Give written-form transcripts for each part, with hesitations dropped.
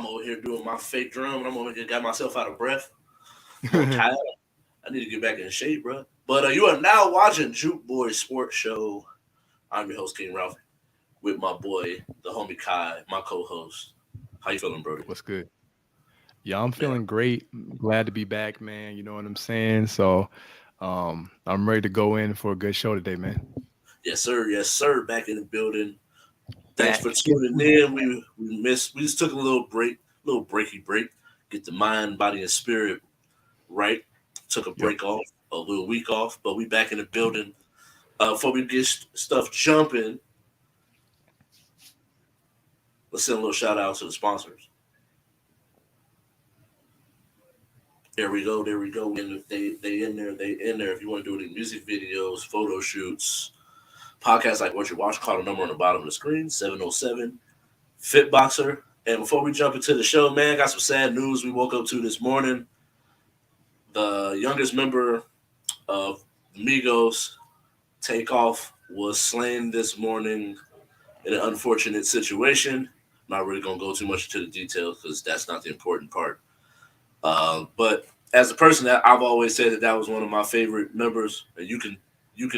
I'm over here doing my fake drum, and I'm over here got myself out of breath. I'm tired. I need to get back in shape, bro. But you are now watching Juke Boy Sports Show. I'm your host, King Ralph, with my boy, the homie Kai, my co-host. How you feeling, Brody? What's good? Yeah, I'm Man. feeling great. Glad to be back, man. You know what I'm saying? So, I'm ready to go in for a good show today, man. Yes, sir. Yes, sir. Back in the building. Thanks Back. for tuning in. We just took a little break, little breaky break. Get the mind, body, and spirit right. Took a Yep. break off, a little week off, but we back in the building. Before we get stuff jumping, let's send a little shout out to the sponsors. There we go. There we go. And they in there. They in there. If you want to do any music videos, photo shoots, podcasts like what you watch, call the number on the bottom of the screen, 707 Fitboxer. And before we jump into the show, man, got some sad news we woke up to this morning. The youngest member of Migos, Takeoff, was slain this morning in an unfortunate situation. Not really gonna go too much into the details because that's not the important part. But as a person that I've always said that was one of my favorite members, and you can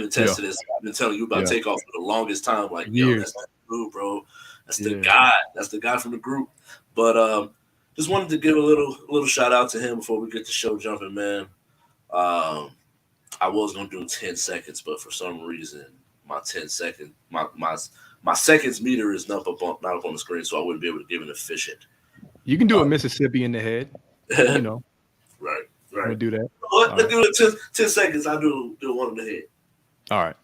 attest Yeah. to this. I've been telling you about Yeah. Takeoff for the longest time. Like, yo, Years. that's the dude, bro. That's the Yeah. guy. That's the guy from the group. But just wanted to give a little shout out to him before we get the show jumping, man. Um, I was gonna do 10 seconds, but for some reason, my 10 second my seconds meter is not up on the screen, so I wouldn't be able to give an efficient. You can do a Uh, Mississippi in the head. You know, right, I'm right. gonna do that. What? All Let's right. do it 10 seconds. I do one in the head. All right.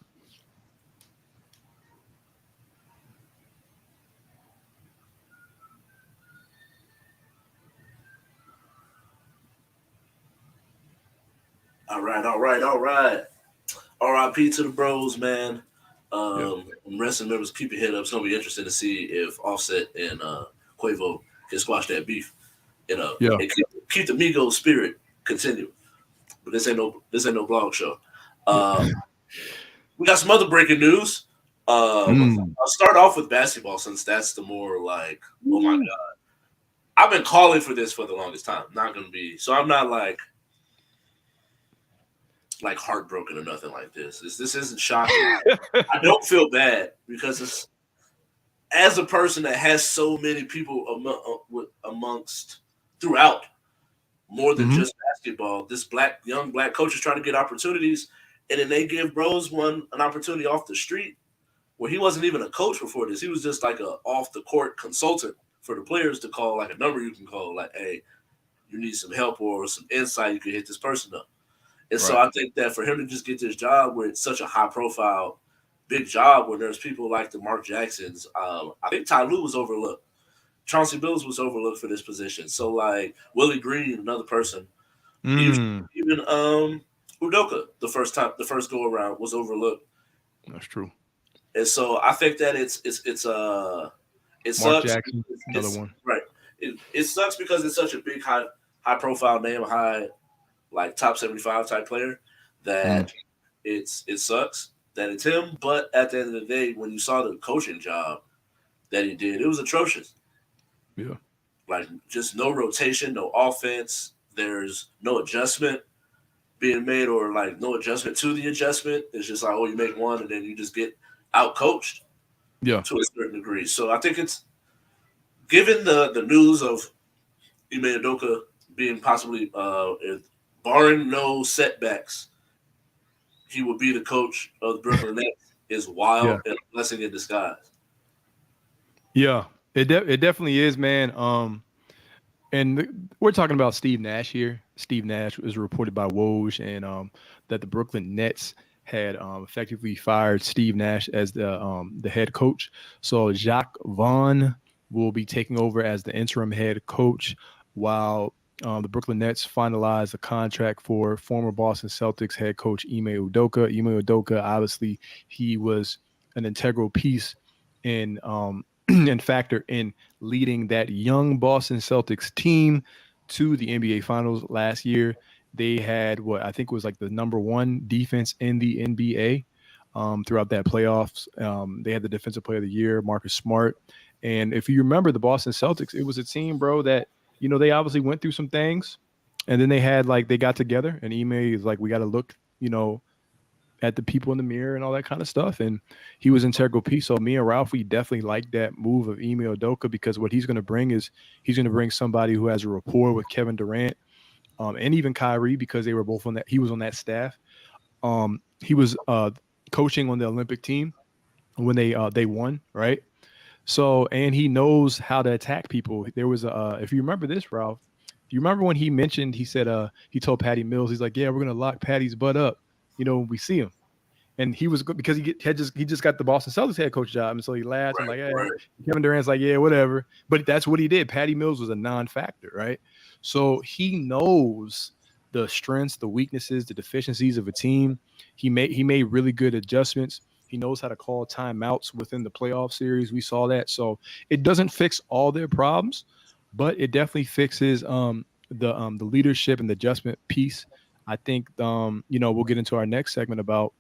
All right, all right, all right. R.I.P. to the bros, man. Yeah. Wrestling members, keep your head up. It's gonna be interesting to see if Offset and Quavo can squash that beef Yeah. and keep the Migos spirit continue. But this ain't no blog show. Uh, we got some other breaking news. Mm. I'll start off with basketball since that's the more like, oh my Woo. god, I've been calling for this for the longest time. Not gonna be so. I'm not like heartbroken or nothing like this. This isn't shocking. I don't feel bad because it's as a person that has so many people amongst throughout more than Hmm. just basketball. This young black coach is trying to get opportunities, and then they give Bros an opportunity off the street where he wasn't even a coach before this. He was just like a off the court consultant for the players to call, like a number you can call, like, hey, you need some help or some insight, you can hit this person up. And so Right. I think that for him to just get this job where it's such a high profile, big job where there's people like the Mark Jacksons, I think Ty Lue was overlooked. Chauncey Billups was overlooked for this position. So like Willie Green, another person, Mm. even Udoka, the first go around was overlooked. That's true. And so I think that it Mark sucks. Jackson, another It's one. right. It sucks because it's such a big high profile name, high like top 75 type player Mm. that it sucks that it's him. But at the end of the day, when you saw the coaching job that he did, it was atrocious. Yeah. Like just no rotation, no offense. There's no adjustment being made, or like no adjustment to the adjustment. It's just like, oh, you make one and then you just get out coached Yeah. to a certain degree. So I think it's given the news of Ime Udoka being possibly barring no setbacks, he would be the coach of the Brooklyn Nets is wild Yeah. and a blessing in disguise. Yeah. It definitely is, man. And we're talking about Steve Nash here. Steve Nash was reported by Woj, and that the Brooklyn Nets had effectively fired Steve Nash as the head coach. So Jacques Vaughn will be taking over as the interim head coach, while the Brooklyn Nets finalized a contract for former Boston Celtics head coach Ime Udoka. Ime Udoka, obviously, he was an integral piece in and factor in leading that young Boston Celtics team to the NBA Finals last year. They had what I think was like the number one defense in the NBA throughout that playoffs. They had the Defensive Player of the Year, Marcus Smart, And if you remember the Boston Celtics, it was a team, bro, that, they obviously went through some things, and then they got together, and Ime is like, we got to look, at the people in the mirror and all that kind of stuff. And he was integral piece. So me and Ralph, we definitely like that move of Ime Udoka, because what he's going to bring is he's going to bring somebody who has a rapport with Kevin Durant, and even Kyrie, because they were both on that. He was on that staff. He was coaching on the Olympic team when they won, right? So, and he knows how to attack people. There was if you remember this, Ralph, do you remember when he said he told Patty Mills, he's like, yeah, we're gonna lock Patty's butt up, when we see him. And he was good because he just got the Boston Celtics head coach job, and so he laughed and like, hey, Right. Kevin Durant's like, yeah, whatever. But that's what he did. Patty Mills was a non-factor, right? So he knows the strengths, the weaknesses, the deficiencies of a team. He made really good adjustments. He knows how to call timeouts within the playoff series. We saw that. So it doesn't fix all their problems, but it definitely fixes the leadership and the adjustment piece. I think we'll get into our next segment about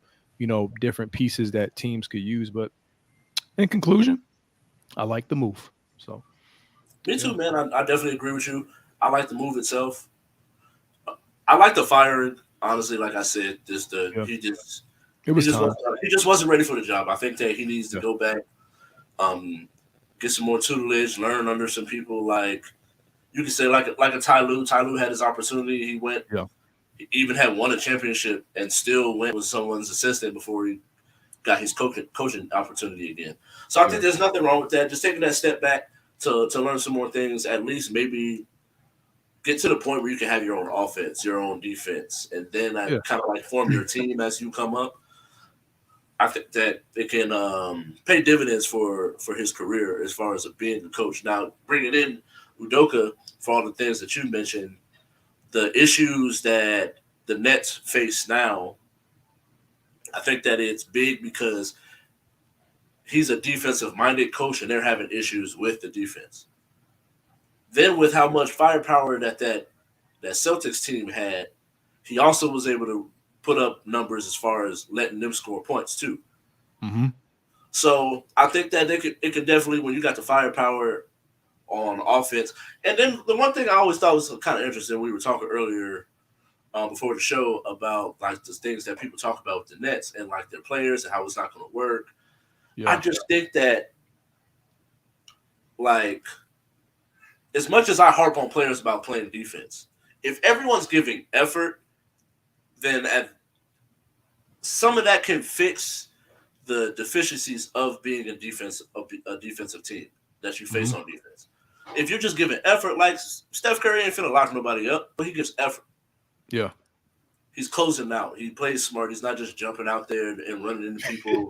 different pieces that teams could use. But in conclusion, I like the move. So Me too, man. I definitely agree with you. I like the move itself. I like the firing. Honestly, like I said, yeah, he just it was time. he just wasn't ready for the job. I think that he needs to Yeah. go back, get some more tutelage, learn under some people like you can say like a Ty Lue. Ty Lue had his opportunity. He went. Yeah. He even had won a championship and still went with someone's assistant before he got his coaching opportunity again. So I think there's nothing wrong with that. Just taking that step back to learn some more things. At least maybe get to the point where you can have your own offense, your own defense, and then kind of like form your team as you come up. I think that it can pay dividends for his career as far as being a coach. Now, bringing in Udoka for all the things that you mentioned, the issues that the Nets face now, I think that it's big because he's a defensive-minded coach, and they're having issues with the defense. Then, with how much firepower that Celtics team had, he also was able to put up numbers as far as letting them score points too. Mm-hmm. So I think that it could definitely, when you got the firepower on offense. And then the one thing I always thought was kind of interesting, we were talking earlier before the show about like the things that people talk about with the Nets and like their players and how it's not going to work. Yeah. I just think that like as much as I harp on players about playing defense, if everyone's giving effort, then some of that can fix the deficiencies of being a defensive team that you face on defense. If you're just giving effort, like Steph Curry ain't finna lock nobody up, but he gives effort. Yeah. He's closing out. He plays smart. He's not just jumping out there and running into people.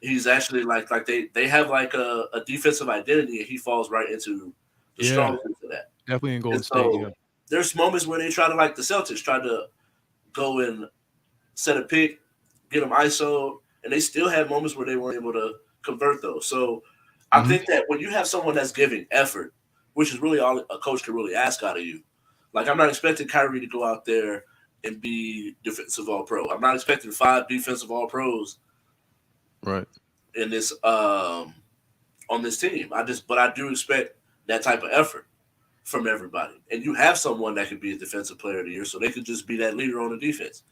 He's actually like they have like a defensive identity, and he falls right into the strong suit of that. Definitely in Golden And so State. Yeah. there's moments where they try to, like the Celtics, try to go and set a pick, get them ISO, and they still had moments where they weren't able to convert those. So I think that when you have someone that's giving effort, which is really all a coach can really ask out of you. Like, I'm not expecting Kyrie to go out there and be defensive all-pro. I'm not expecting 5 defensive all-pros Right. in this on this team. But I do expect that type of effort from everybody. And you have someone that could be a defensive player of the year, so they could just be that leader on the defense.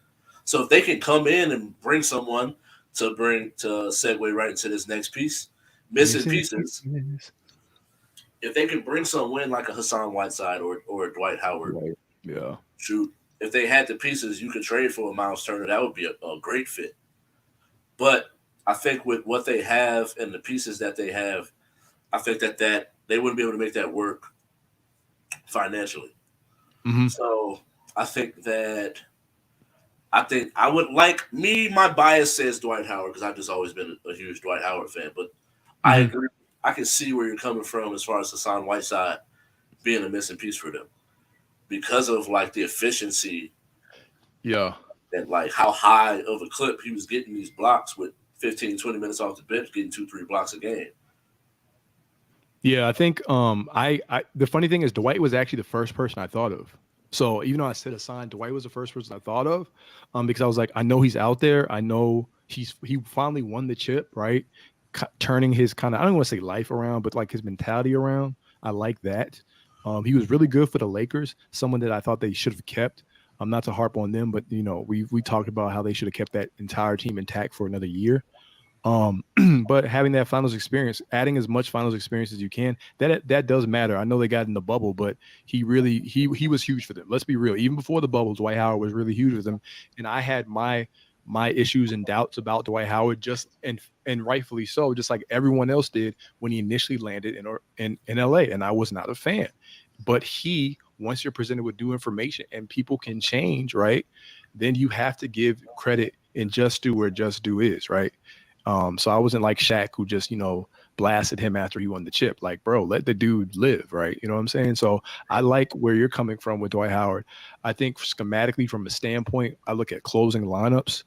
So if they can come in and bring someone to segue right into this next piece, missing pieces. If they can bring someone like a Hassan Whiteside or a Dwight Howard, Yeah. shoot, if they had the pieces you could trade for a Miles Turner, that would be a great fit. But I think with what they have and the pieces that they have, I think that they wouldn't be able to make that work financially. So I think I would like my bias says Dwight Howard because I've just always been a huge Dwight Howard fan, but I agree. I can see where you're coming from as far as Hassan Whiteside being a missing piece for them because of like the efficiency. Yeah. And like how high of a clip he was getting these blocks with 15, 20 minutes off the bench, getting 2-3 blocks a game. Yeah, I think I the funny thing is Dwight was actually the first person I thought of. So even though I said Hassan, Dwight was the first person I thought of, because I was like, I know he's out there. I know he finally won the chip, right? turning his kind of, I don't want to say life around, but like his mentality around. I like that. He was really good for the Lakers, someone that I thought they should have kept. Not to harp on them, but we talked about how they should have kept that entire team intact for another year. Um, but having that finals experience, adding as much finals experience as you can, that does matter. I know they got in the bubble, but he was huge for them. Let's be real. Even before the bubble, Dwight Howard was really huge for them, and I had my issues and doubts about Dwight Howard, just and rightfully so, just like everyone else did when he initially landed in LA, and I was not a fan. But once you're presented with new information and people can change, right? Then you have to give credit and just do where just do is, right? So I wasn't like Shaq who just, blasted him after he won the chip. Like, bro, let the dude live, right? You know what I'm saying? So I like where you're coming from with Dwight Howard. I think schematically from a standpoint, I look at closing lineups.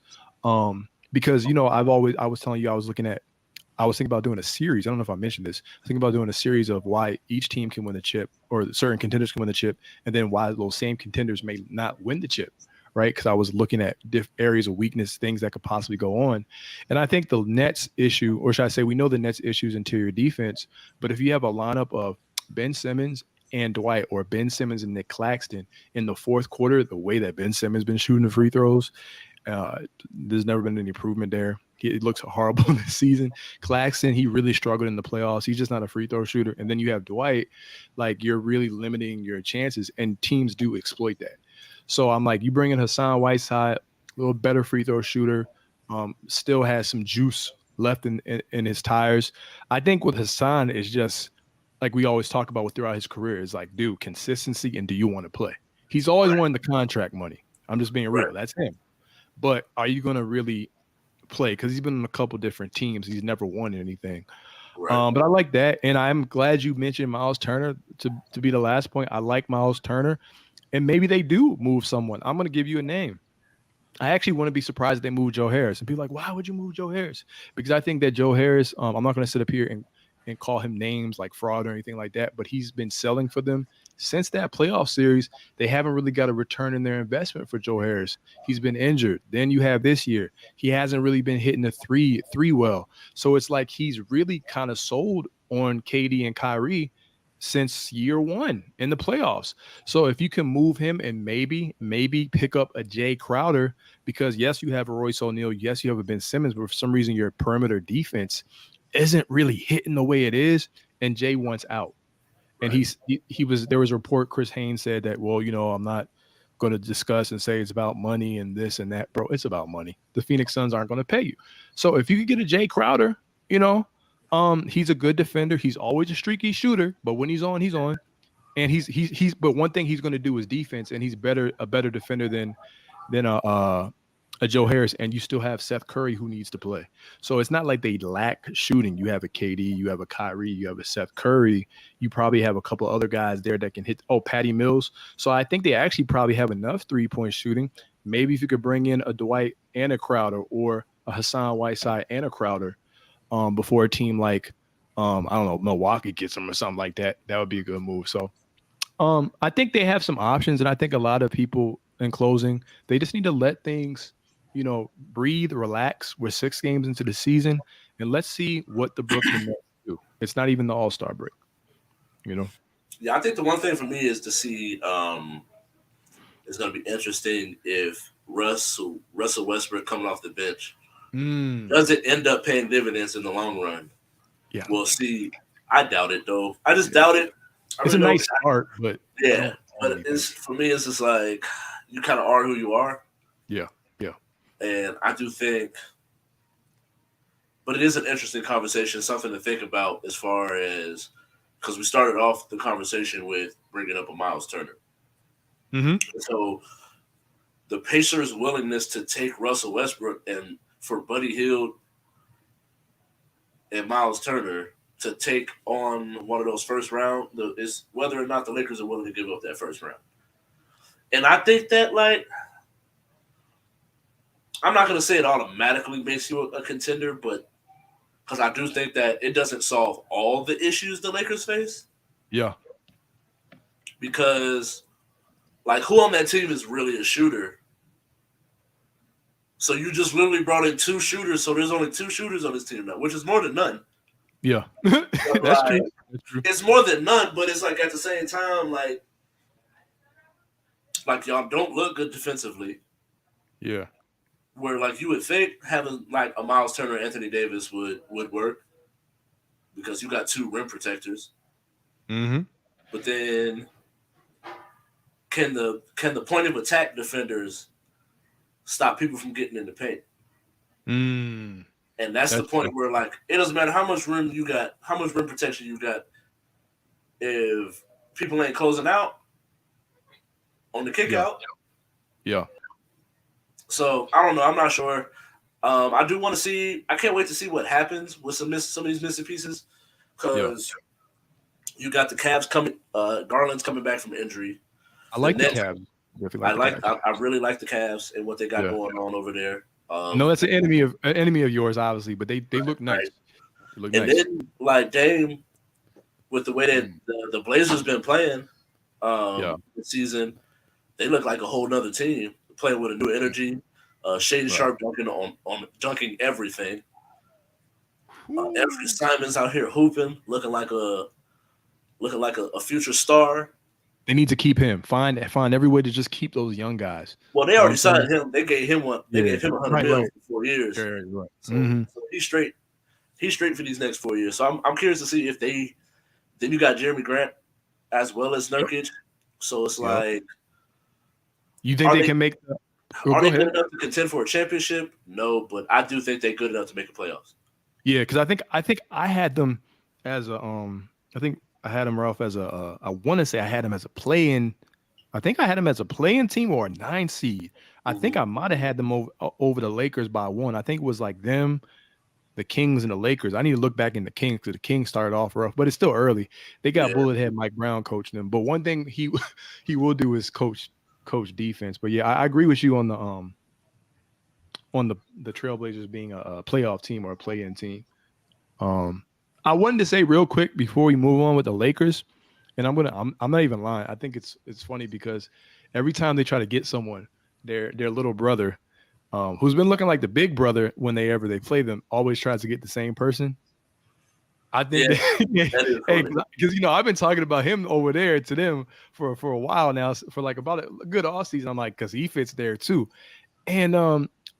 Because I was telling you I was thinking about doing a series. I don't know if I mentioned this. I was thinking about doing a series of why each team can win the chip or certain contenders can win the chip, and then why those same contenders may not win the chip, right? Because I was looking at areas of weakness, things that could possibly go on. And I think the Nets issue, or should I say, we know the Nets issue is interior defense, but if you have a lineup of Ben Simmons and Dwight or Ben Simmons and Nick Claxton in the fourth quarter, the way that Ben Simmons been shooting the free throws, uh, there's never been any improvement there. It looks horrible this season. Claxton, he really struggled in the playoffs. He's just not a free throw shooter. And then you have Dwight, like you're really limiting your chances, and teams do exploit that. So I'm like, you bring in Hassan Whiteside, a little better free throw shooter, still has some juice left in his tires. I think with Hassan is just like we always talk about throughout his career is like, dude, consistency and do you want to play? He's always Right. wanted the contract money. I'm just being Right. real. That's him. But are you going to really play? Because he's been on a couple different teams. He's never won anything. Right. But I like that. And I'm glad you mentioned Miles Turner to be the last point. I like Miles Turner. And maybe they do move someone. I'm going to give you a name. I actually wouldn't be surprised if they move Joe Harris. And people are like, why would you move Joe Harris? Because I think that Joe Harris, I'm not going to sit up here and call him names like fraud or anything like that, but he's been selling for them since that playoff series. They haven't really got a return in their investment for Joe Harris. He's been injured. Then you have this year. He hasn't really been hitting the three well. So it's like he's really kind of sold on KD and Kyrie since year one in the playoffs. So if you can move him and maybe pick up a Jay Crowder, because yes, you have a Royce O'Neal, yes, you have a Ben Simmons, but for some reason your perimeter defense isn't really hitting the way it is, and Jay wants out. And Right. he was there was a report Chris Haynes said that, well, I'm not going to discuss and say it's about money and this and that, bro. It's about money. The Phoenix Suns aren't going to pay you. So if you could get a Jay Crowder, he's a good defender. He's always a streaky shooter, but when he's on, he's on. And he's but one thing he's going to do is defense, and he's a better defender than a Joe Harris, and you still have Seth Curry who needs to play. So it's not like they lack shooting. You have a KD, you have a Kyrie, you have a Seth Curry. You probably have a couple other guys there that can hit. Oh, Patty Mills. So I think they actually probably have enough 3-point shooting. Maybe if you could bring in a Dwight and a Crowder, or a Hassan Whiteside and a Crowder, before a team like I don't know, Milwaukee gets them or something like that, that would be a good move. So I think they have some options, and I think a lot of people in closing, they just need to let things, breathe, relax. We're 6 games into the season, and let's see what the Brooklyn Nets do. It's not even the All-Star break, you know. Yeah, I think the one thing for me is to see. It's going to be interesting if Russell Westbrook coming off the bench Mm, does it end up paying dividends in the long run. yeah, We'll see. I doubt it though. I just yeah. doubt it. I It's a really don't. nice start, but I Yeah, don't but think that. it's for me. It's just like you kind of are who you are, Yeah, yeah. and I do think. But it is an interesting conversation, something to think about as far as because we started off the conversation with bringing up a Miles Turner. Mm-hmm. So the Pacers' willingness to take Russell Westbrook and for Buddy Hield and Miles Turner to take on one of those first round is whether or not the Lakers are willing to give up that first round. And I think that I'm not going to say it automatically makes you a contender, but because I do think that it doesn't solve all the issues the Lakers face. Yeah. Because who on that team is really a shooter? So you just literally brought in 2 shooters. So there's only 2 shooters on this team now, which is more than none. Yeah, But that's like, true. That's true. it's more than none. But it's like at the same time, like y'all don't look good defensively. Yeah. Where like you would think having like a Miles Turner, Anthony Davis would work because you got 2 rim protectors. Mm-hmm. But then can the point of attack defenders stop people from getting in the paint? Mm. And that's the That's point true. where like it doesn't matter how much rim you got, how much rim protection you got, if people ain't closing out on the kick Yeah. out. Yeah. So I don't know. I'm not sure. I do want to see. I can't wait to see what happens with some of these missing pieces Yeah. because you got the Cavs coming. Garland's coming back from injury. I The like the Nets. Cavs. Definitely like the Cavs. I really like the Cavs and what they got Yeah. going on over there. I know that's an enemy of yours, obviously, but they look Right. nice. They look And nice. then like Dame, with the way that Mm. the Blazers been playing Yeah. this season, they look like a whole nother team playing with a new Mm. energy. Shane Right. Sharp dunking on dunking everything. Every Whew. Simon's out here hooping, looking like a future star. They need to keep him. Find every way to just keep those young guys. Well, they You know what already I'm saying? signed him. They gave him one. They Yeah. gave him 100 Right. mil Right. for 4 years. Yeah. Right. So, Mm-hmm. so he's straight. He's straight for these next 4 years. So I'm curious to see if they. Then you got Jeremy Grant as well as Yep. Nurkic. So it's Yep. like, You think are they they can make the? Oh, are go they good ahead. enough to contend for a championship? No, but I do think they're good enough to make the playoffs. Yeah, because I think I had them as a I think I had them Ralph as a I want to say I had them as a play-in. I think I had them as a play-in team or a 9 seed. I think Mm-hmm. I might have had them over the Lakers by one. I think it was like them, the Kings, and the Lakers. I need to look back in the Kings because the Kings started off rough, but it's still early. They got Yeah, bullet head Mike Brown coaching them. But one thing he he will do is coach defense. But yeah, I agree with you on the Trailblazers being a playoff team or a play-in team. Um, I wanted to say real quick before we move on with the Lakers, and I'm not even lying. I think it's funny because every time they try to get someone, their little brother, who's been looking like the big brother when they play them, always tries to get the same person. I think yeah, that, that is hey, funny. because I've been talking about him over there to them for a while now, for like about a good off season. I'm like, because he fits there too. And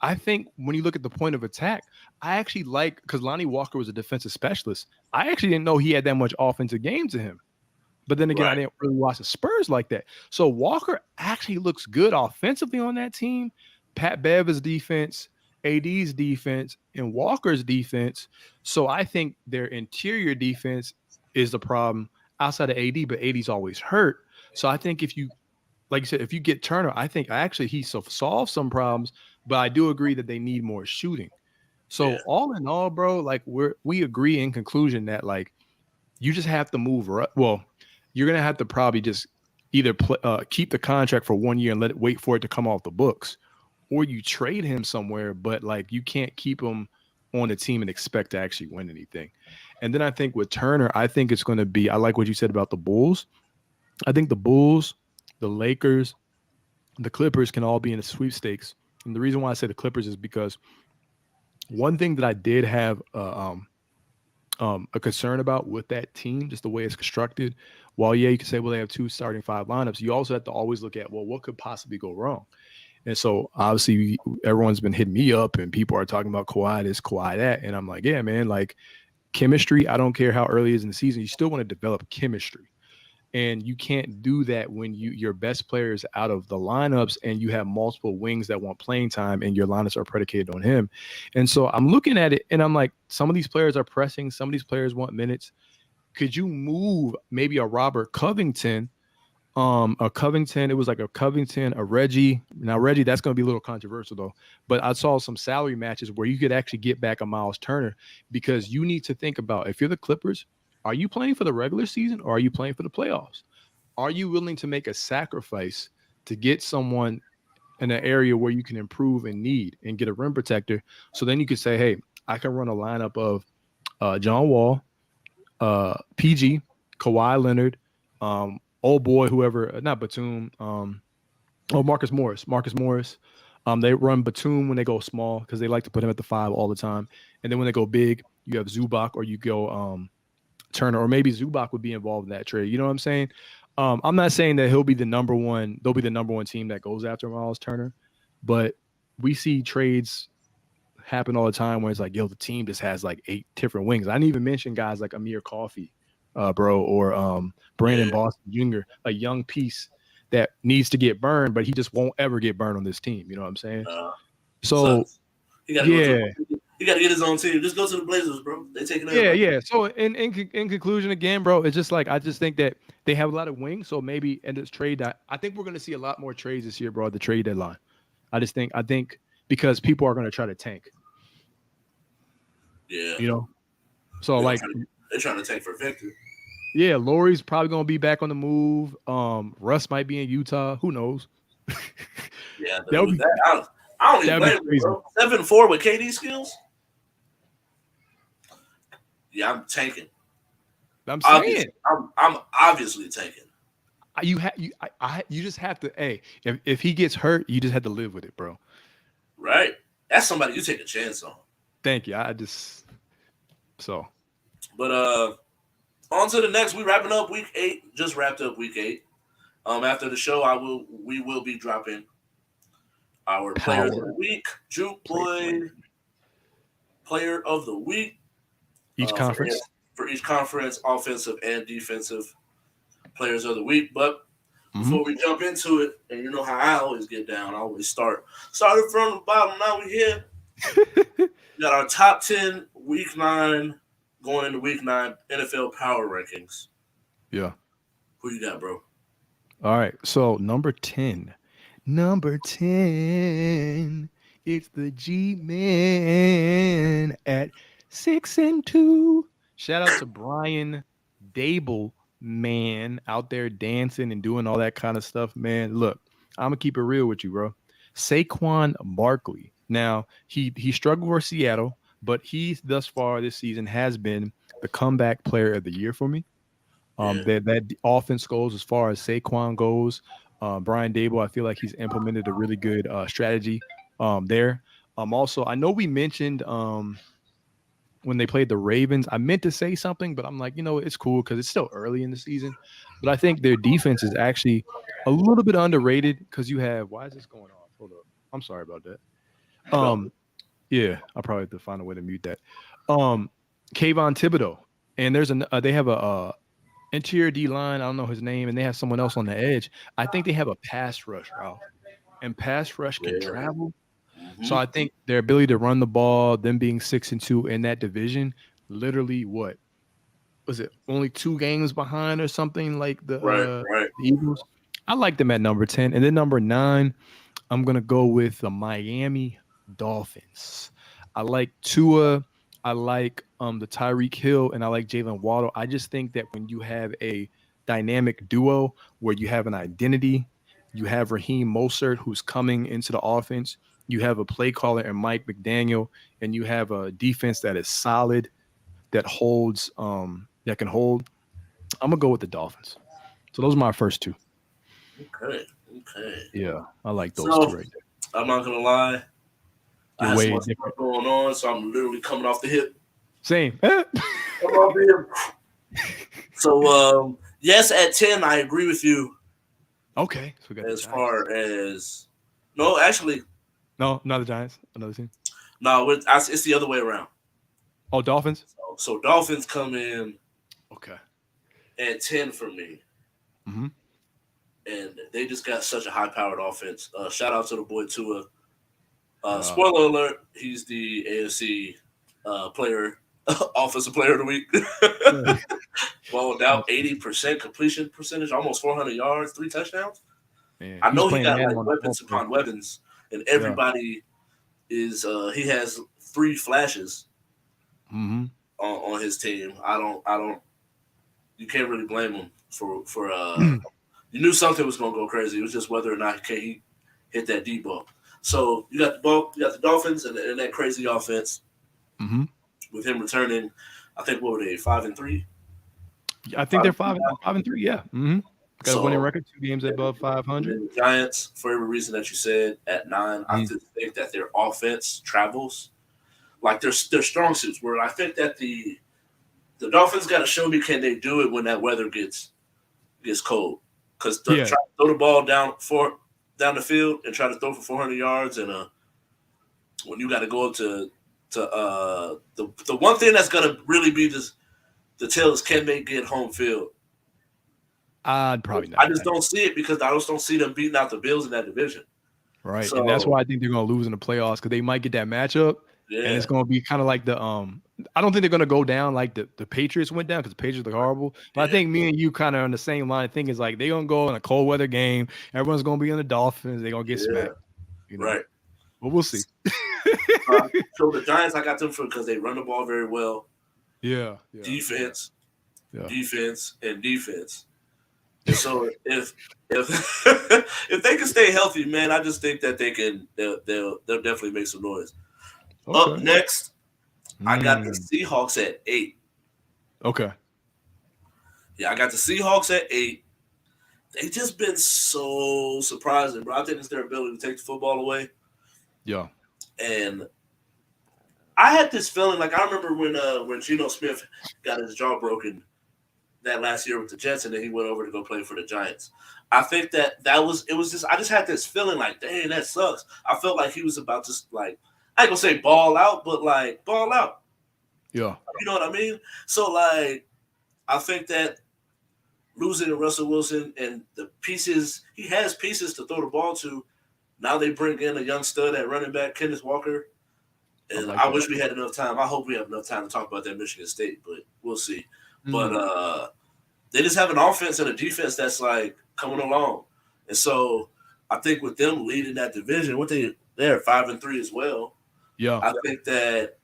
I think when you look at the point of attack, I actually like because Lonnie Walker was a defensive specialist. I actually didn't know he had that much offensive game to him. But then again, I Right. didn't really watch the Spurs like that. So Walker actually looks good offensively on that team. Pat Bever's defense, AD's defense, and Walker's defense. So I think their interior defense is the problem outside of AD, but AD's always hurt. So I think if you like you said, if you get Turner, I think actually he solved some problems, but I do agree that they need more shooting. So Yeah. all in all, bro, like we agree in conclusion that like you just have to move. Well, you're gonna have to probably just either keep the contract for 1 year and let it wait for it to come off the books, or you trade him somewhere. But like you can't keep him on the team and expect to actually win anything. And then I think with Turner, I think it's going to be. I like what you said about the Bulls. I think the Bulls, the Lakers, the Clippers can all be in the sweepstakes. And the reason why I say the Clippers is because one thing that I did have a concern about with that team, just the way it's constructed. While yeah, you can say, well, they have 2 starting 5 lineups. You also have to always look at, well, what could possibly go wrong? And so obviously everyone's been hitting me up and people are talking about Kawhi this, Kawhi that. And I'm like, yeah, man, like chemistry, I don't care how early it is in the season, you still want to develop chemistry. And you can't do that when your best players out of the lineups and you have multiple wings that want playing time and your lineups are predicated on him. And so I'm looking at it and I'm like, some of these players are pressing, some of these players want minutes. Could you move maybe a Robert Covington? A Covington, it was like a Covington, a Reggie. Now, Reggie, that's going to be a little controversial though. But I saw some salary matches where you could actually get back a Miles Turner because you need to think about if you're the Clippers, are you playing for the regular season or are you playing for the playoffs? Are you willing to make a sacrifice to get someone in an area where you can improve and need and get a rim protector? So then you could say, hey, I can run a lineup of John Wall, PG, Kawhi Leonard, old boy, whoever, not Batum, Marcus Morris, They run Batum when they go small because they like to put him at the 5 all the time. And then when they go big, you have Zubac or you go Turner, or maybe Zubac would be involved in that trade. You know what I'm saying? I'm not saying that he'll be the number one. They'll be the number one team that goes after Miles Turner, but we see trades happen all the time where it's like, yo, the team just has like 8 different wings. I didn't even mention guys like Amir Coffey, bro, or Brandon Yeah. Boston Jr., a young piece that needs to get burned, but he just won't ever get burned on this team. You know what I'm saying? So Sucks. He got to go yeah, to. He got to get his own team. Just go to the Blazers, bro. They taking yeah, everybody. yeah. So in conclusion, again, bro, it's just like I just think that they have a lot of wings. So maybe in this trade, I think we're gonna see a lot more trades this year, bro. At the trade deadline, I think because people are gonna try to tank, Yeah. you know. So They're like, trying to tank for Victor. yeah, Laurie's probably gonna be back on the move. Russ might be in Utah. Who knows? Yeah. that would With be that, I don't even that'd be blame him, crazy. bro. 7-4 with KD skills. Yeah, I'm tanking. I'm Obviously, saying I'm obviously tanking. you just have to. Hey, if he gets hurt, you just have to live with it, bro. Right? That's somebody you take a chance on. Thank you. I just so But on to the next. We wrapping up week 8. Just wrapped up week 8. After the show, we will be dropping our players of power the week. Juke play Boy player of the week each for conference. each conference, offensive and defensive players of the week. But Mm-hmm. before we jump into it, and you know how I always get down, I always started from the bottom. Now we here. We got our top 10 week 9 going into week 9 NFL power rankings. Yeah. Who you got, bro? All right. So number 10. Number 10. It's the G Man at 6-2. Shout out to Brian Dable, man, out there dancing and doing all that kind of stuff, man. Look, I'm gonna keep it real with you, bro. Saquon Barkley. Now, he struggled for Seattle, but he thus far this season has been the comeback player of the year for me. Yeah, That offense goes as far as Saquon goes. Brian Dable, I feel like he's implemented a really good strategy there. Also, I know we mentioned when they played the Ravens, I meant to say something, but I'm like, it's cool because it's still early in the season. But I think their defense is actually a little bit underrated because you have, why is this going off? Hold up. I'm sorry about that. no, Yeah, I'll probably have to find a way to mute that. Kayvon Thibodeau, and they have a interior D line. I don't know his name, and they have someone else on the edge. I think they have a pass rush, Ralph, and pass rush can yeah, travel. So mm-hmm. I think their ability to run the ball, them being 6-2 in that division, literally what was it? Only 2 games behind or something like Right, right. the Eagles. I like them at number 10, and then number 9. I'm gonna go with the Miami Dolphins. I like Tua. I like the Tyreek Hill, and I like Jalen Waddle. I just think that when you have a dynamic duo where you have an identity, you have Raheem Mostert who's coming into the offense, you have a play caller and Mike McDaniel, and you have a defense that is solid, that holds, that can hold. I'm gonna go with the Dolphins. So those are my first 2. Okay, okay. Yeah, I like those 2 So right there. I'm not gonna lie. I You're had so way much stuff different. going on, so I'm literally coming off the hip. Same. Come off the hip. So yes, at 10, I agree with you Okay. So we got the as Giants. far as no, actually, No, not the Giants. Another team. no, it's the other way around. Oh, Dolphins. So Dolphins come in Okay. at 10 for me, Mm-hmm. and they just got such a high-powered offense. Shout out to the boy Tua. Yeah. Spoiler alert: he's the AFC player, offensive player of the week. Well, now 80% completion percentage, almost 400 yards, 3 touchdowns. Man, I he's know he playing got like Madden on the phone, weapons bro. upon weapons, and Yeah. everybody is he has 3 flashes Mm-hmm. on his team. I don't. You can't really blame him for you knew something was gonna go crazy. It was just whether or not he hit that deep ball. So you got the Dolphins and that crazy offense Mm-hmm. with him returning. I think what were they 5-3? I think Five they're and three five now. and 3. Yeah. Mm-hmm. Got a winning So, record, 2 games and above and 500. then the Giants, for every reason that you said, at 9, I Mm. just think that their offense travels like their strong suits. Where I think that the Dolphins got to show me, can they do it when that weather gets cold? Because try Yeah, to throw the ball down the field and try to throw for 400 yards, and when you got to go up to the one thing that's gonna really be this the tell is, can they get home field? I'd probably I not. just don't see it because I just don't see them beating out the Bills in that division. Right, and that's So why I think they're gonna lose in the playoffs because they might get that matchup, and yeah, it's gonna be kind of like the. I don't think they're gonna go down like the Patriots went down because the Patriots are horrible. But I yeah, think me and you kind of on the same line of thinking is like they're gonna go in a cold weather game. Everyone's gonna be on the Dolphins. They're gonna get yeah, smacked, you know. right. But we'll see. So the Giants, I got them for because they run the ball very well. Yeah, yeah, yeah, Defense, yeah. defense, and defense. And so if if they can stay healthy, man, I just think that they'll definitely make some noise. Up Okay. next, I got the Mm, Seahawks at 8. okay. Yeah, I got the Seahawks at 8. They just been so surprising, bro. I think it's their ability to take the football away. Yeah. And I had this feeling, like I remember when Geno Smith got his jaw broken that last year with the Jets, and then he went over to go play for the Giants. I think that was it was just I just had this feeling like, dang, that sucks. I felt like he was about to like I ain't gonna say ball out, but like ball out. Yeah. You know what I mean? So like I think that losing to Russell Wilson and the pieces he has pieces to throw the ball to. Now they bring in a young stud at running back, Kenneth Walker. I And like I that. wish we had enough time. I hope we have enough time to talk about that Michigan State, but we'll see. But Mm, they just have an offense and a defense that's like coming along. And so I think with them leading that division, they're 5-3 as well. yeah. I think that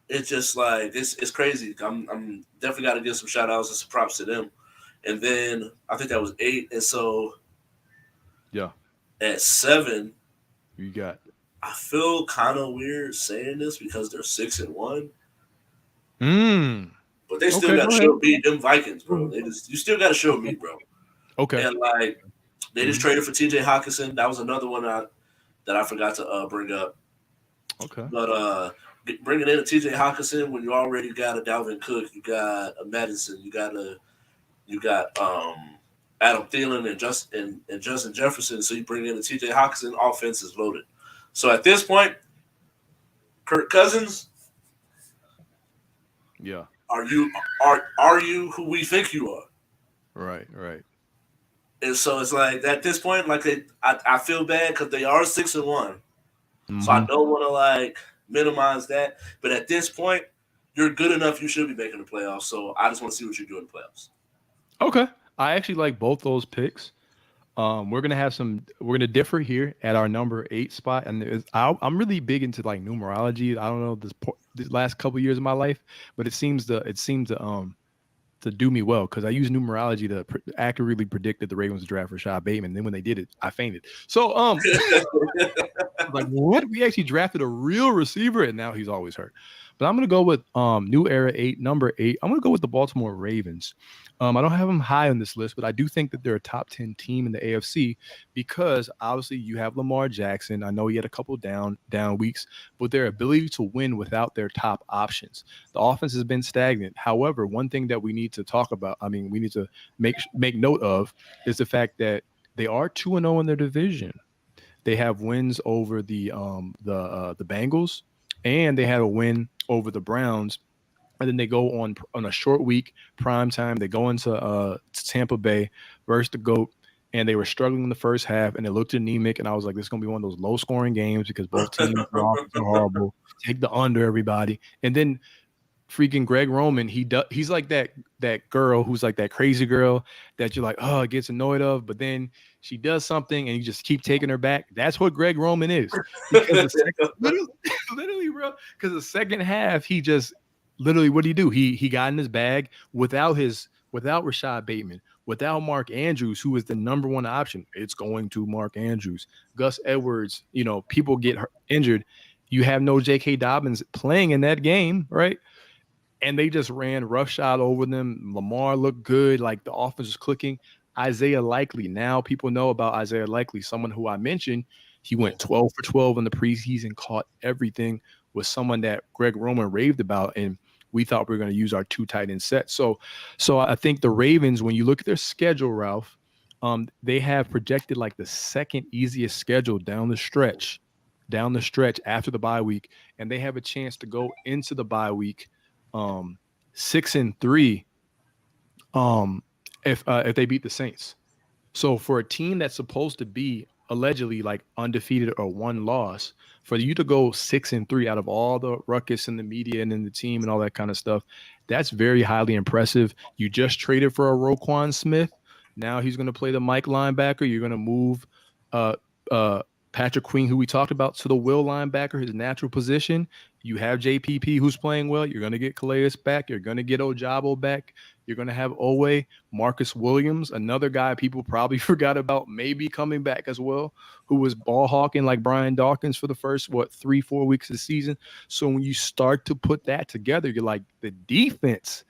it's just like it's crazy. I'm definitely got to give some shout outs and some props to them. And then I think that was 8. And so Yeah. at 7, You got. I feel kind of weird saying this because they're 6-1, Mm. but they still Okay. got to Go ahead. show me them Vikings, Go bro. ahead. You still got to show Okay. me, bro. Okay. And like they just Mhm. traded for T.J. Hawkinson. That was another one that I forgot to bring up. Okay. But bringing in a T.J. Hawkinson when you already got a Dalvin Cook, you got a Madison, you got Adam Thielen and Justin Jefferson. So you bring in a T.J. Hawkinson, offense is loaded. So at this point, Kirk Cousins, Yeah. are you are you who we think you are? Right. Right. And so it's like at this point, like I feel bad because they are 6-1. So I Hmm. don't want to like minimize that. But at this point, you're good enough. You should be making the playoffs. So I just want to see what you do in the playoffs. Okay. I actually like both those picks. We're gonna have some. We're gonna differ here at our number 8 spot, and I'm really big into like numerology. I don't know this last couple years of my life, but it seems to do me well because I use numerology to accurately predict that the Ravens would draft Rashad Bateman. Then when they did it, I fainted. So like what? We actually drafted a real receiver, and now he's always hurt. But I'm gonna go with new era 8, number 8. I'm gonna go with the Baltimore Ravens. I don't have them high on this list, but I do think that they're a top 10 team in the AFC because obviously you have Lamar Jackson. I know he had a couple down weeks, but their ability to win without their top options. The offense has been stagnant. However, one thing that we need to talk about, I mean, we need to make note of, is the fact that they are 2-0 in their division. They have wins over the Bengals, and they had a win over the Browns. And then they go on a short week, prime time. They go into Tampa Bay versus the GOAT, and they were struggling in the first half, and it looked anemic. And I was like, this is gonna be one of those low scoring games because both teams are offense are horrible. Take the under, everybody. And then freaking Greg Roman, he's like that girl who's like that crazy girl that you're like, oh, gets annoyed of, but then she does something and you just keep taking her back. That's what Greg Roman is. Because literally, literally, bro, because the second half, he just literally what did he do? He got in his bag without Rashad Bateman, without Mark Andrews, who is the number one option. It's going to Mark Andrews. Gus Edwards, people get injured. You have no J.K. Dobbins playing in that game, right? And they just ran roughshod over them. Lamar looked good, like the offense was clicking. Isaiah Likely. Now people know about Isaiah Likely, someone who I mentioned. He went 12 for 12 in the preseason, caught everything, was someone that Greg Roman raved about, and we thought we were going to use our two tight end set. So I think the Ravens, when you look at their schedule, Ralph, they have projected like the second easiest schedule down the stretch after the bye week, and they have a chance to go into the bye week 6-3 if they beat the Saints. So for a team that's supposed to be allegedly like undefeated or one loss, for you to go 6-3 out of all the ruckus in the media and in the team and all that kind of stuff, that's very highly impressive. You just traded for a Roquan Smith. Now he's going to play the Mike linebacker. You're going to move uh, Patrick Queen, who we talked about, to the will linebacker, his natural position. You have JPP, who's playing well. You're going to get Calais back. You're going to get Ojabo back. You're going to have Owe, Marcus Williams, another guy people probably forgot about, maybe coming back as well, who was ball hawking like Brian Dawkins for the first, 3-4 weeks of the season. So when you start to put that together, you're like, the defense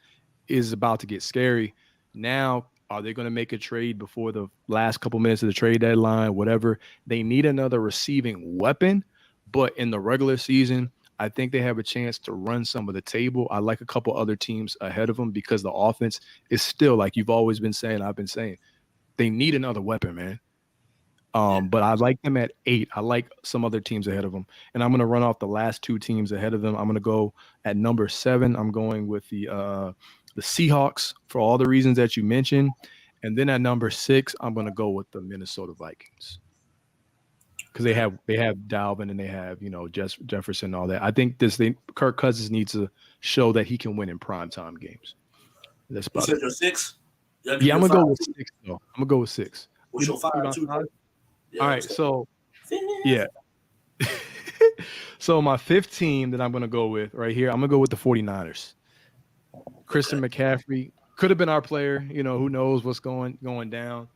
is about to get scary. Now, are they going to make a trade before the last couple minutes of the trade deadline? Whatever. They need another receiving weapon, but in the regular season, I think they have a chance to run some of the table. I like a couple other teams ahead of them because the offense is still, like you've always been saying, I've been saying, they need another weapon, man. But I like them at 8. I like some other teams ahead of them. And I'm going to run off the last two teams ahead of them. I'm going to go at number 7. I'm going with the Seahawks for all the reasons that you mentioned. And then at number 6, I'm going to go with the Minnesota Vikings. Because they have Dalvin and they have, Jefferson and all that. I think Kirk Cousins needs to show that he can win in primetime games. That's about it. 6? Yeah, I'm going to go with 6, though. I'm going to go with 6. What's your 5? All right, so, yeah. So my 5th team that I'm going to go with right here, I'm going to go with the 49ers. Christian McCaffrey could have been our player. Who knows what's going down.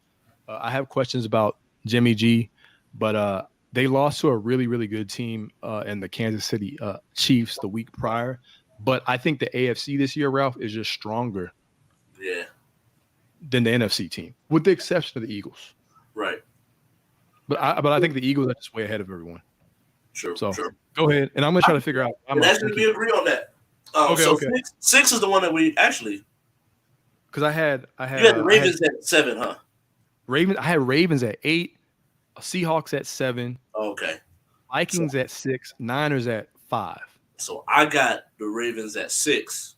I have questions about Jimmy G, but they lost to a really, really good team in the Kansas City Chiefs the week prior. But I think the AFC this year, Ralph, is just stronger than the NFC team, with the exception of the Eagles. Right. But I think the Eagles are just way ahead of everyone. Sure. Go ahead, and I'm gonna try to figure out. We agree on that. Okay. 6 is the one that we actually. Because I had you had the Ravens at 7, huh? I had Ravens at 8, Seahawks at 7. Okay. Vikings at 6, Niners at 5. So I got the Ravens at 6.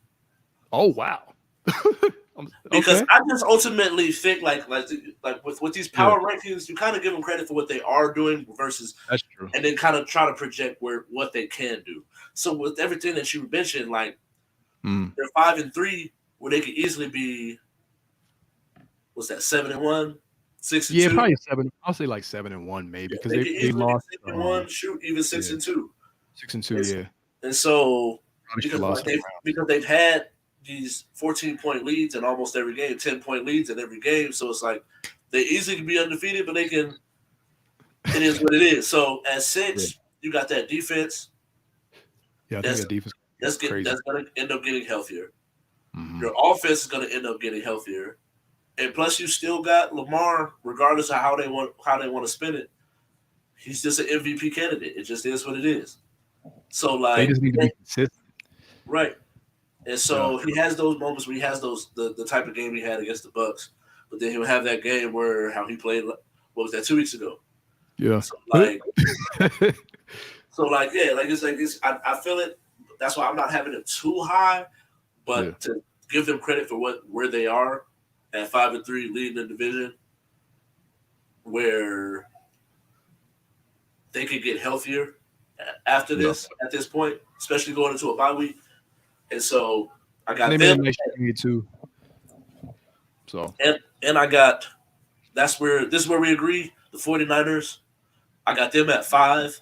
Oh wow. Because I just ultimately think like with these power rankings, you kind of give them credit for what they are doing versus that's true, and then kind of try to project what they can do. So with everything that you mentioned, like they're 5-3, where they could easily be, what's that, 7-1, 6-2? Yeah, probably 7. I'll say like 7-1 maybe because they lost 6-1, shoot, even 6-2. 6-2, yeah. And so because they've had these 14-point leads in almost every game, 10-point leads in every game. So it's like they easily can be undefeated, but it is what it is. So at 6, you got that defense. Yeah, I think that defense that's going to end up getting healthier. Mm-hmm. Your offense is going to end up getting healthier. And plus you still got Lamar, regardless of how they want to spin it. He's just an MVP candidate. It just is what it is. So like they just need to be consistent. Right. And so he has those moments where he has the type of game he had against the Bucks, but then he'll have that game where how he played. What was that, 2 weeks ago? Yeah. So I feel it. That's why I'm not having it too high, but to give them credit for where they are at 5-3, leading the division, where they could get healthier after this at this point, especially going into a bye week. And so I got them too. So and I got this is where we agree, the 49ers. I got them at 5.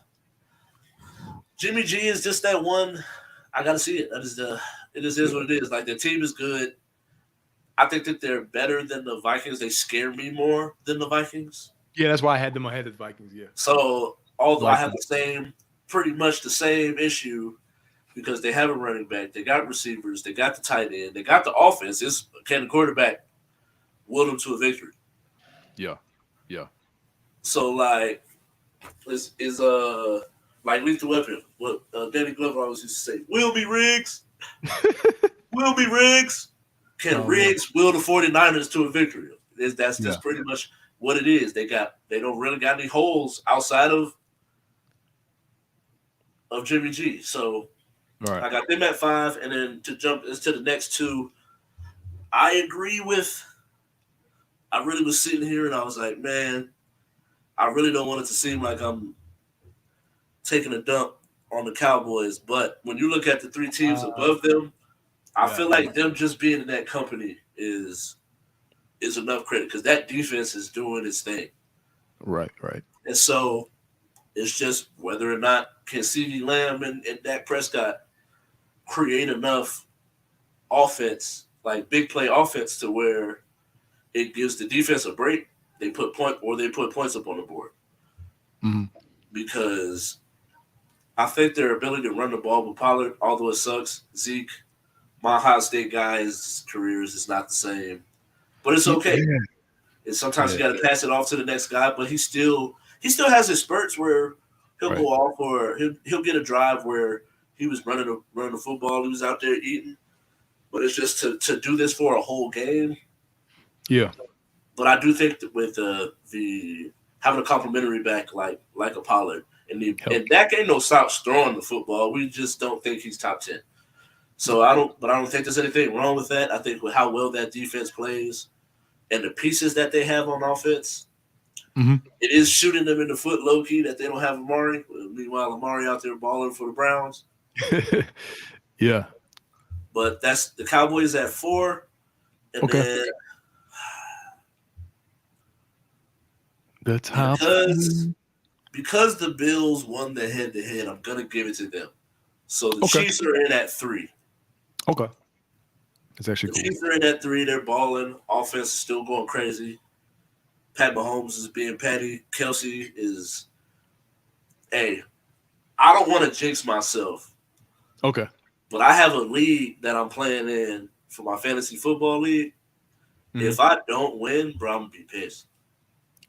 Jimmy G is just that one. I gotta see it. It is what it is. Like the team is good. I think that they're better than the Vikings. They scare me more than the Vikings. Yeah, that's why I had them ahead of the Vikings. Yeah. So although I have pretty much the same issue. Because they have a running back, they got receivers, they got the tight end, they got the offense. Can the quarterback will them to a victory? Yeah. Yeah. So like, is like Lethal Weapon. What Danny Glover always used to say, "Will be Riggs, will be Riggs." Can Oh man. Riggs will the 49ers to a victory? That's Yeah. pretty much what it is. They don't really got any holes outside of Jimmy G. So All right. I got them at 5, and then to jump into the next two, I agree with. I really was sitting here and I was like, man, I really don't want it to seem like I'm taking a dump on the Cowboys, but when you look at the three teams above them, I Yeah. feel like them just being in that company is enough credit because that defense is doing its thing, Right. Right. and so it's just whether or not can CeeDee Lamb and Dak Prescott create enough offense, like big play offense, to where it gives the defense a break. They put points up on the board Mm-hmm. because I think their ability to run the ball with Pollard, although it sucks, Zeke, my Ohio State guy's careers is not the same, but it's okay. Yeah. And sometimes Yeah. you got to pass it off to the next guy, but he still has his spurts where he'll Right. go off or he'll get a drive where he was running the football, he was out there eating, but it's just to do this for a whole game. Yeah. But I do think that with the having a complimentary back like a Pollard Help. and Dak ain't no slouch throwing the football. We just don't think he's top 10. So I don't think there's anything wrong with that. I think with how well that defense plays and the pieces that they have on offense, Mm-hmm. it is shooting them in the foot low key that they don't have Amari. Meanwhile, Amari out there balling for the Browns. Yeah. But that's the Cowboys at 4, and Okay. then The top. because the Bills won the head to head, I'm gonna give it to them. So the Okay. Chiefs are in at 3. Okay. It's actually The cool. Chiefs are in at 3. They're balling. Offense is still going crazy. Pat Mahomes is being Patty. Kelsey is. Hey, I don't want to jinx myself, Okay. but I have a league that I'm playing in for my fantasy football league. Mhm. If I don't win, bro, I'm gonna be pissed.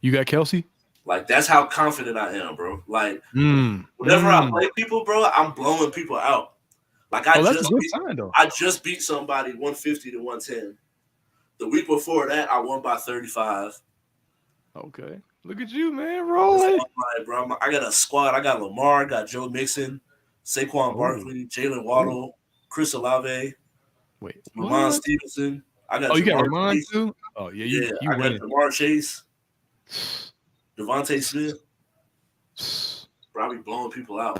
You got Kelsey? Like that's how confident I am, bro. Like Mm. whenever I Mm. play people, bro, I'm blowing people out. Like Oh, that's a good sign though. I just beat somebody 150 to 110. The week before that, I won by 35. Okay. Look at you, man, That's rolling. all right, bro. I got a squad. I got Lamar, I got Joe Mixon, Saquon Oh. Barkley, Jalen Waddle, Chris Olave, Wait. Ramon What? Stevenson. I got Oh, you got Jamar Ramon Chase. too? Oh yeah, Yeah, you I got winning. Jamar Chase, Devontae Smith. Bro, I be blowing people out.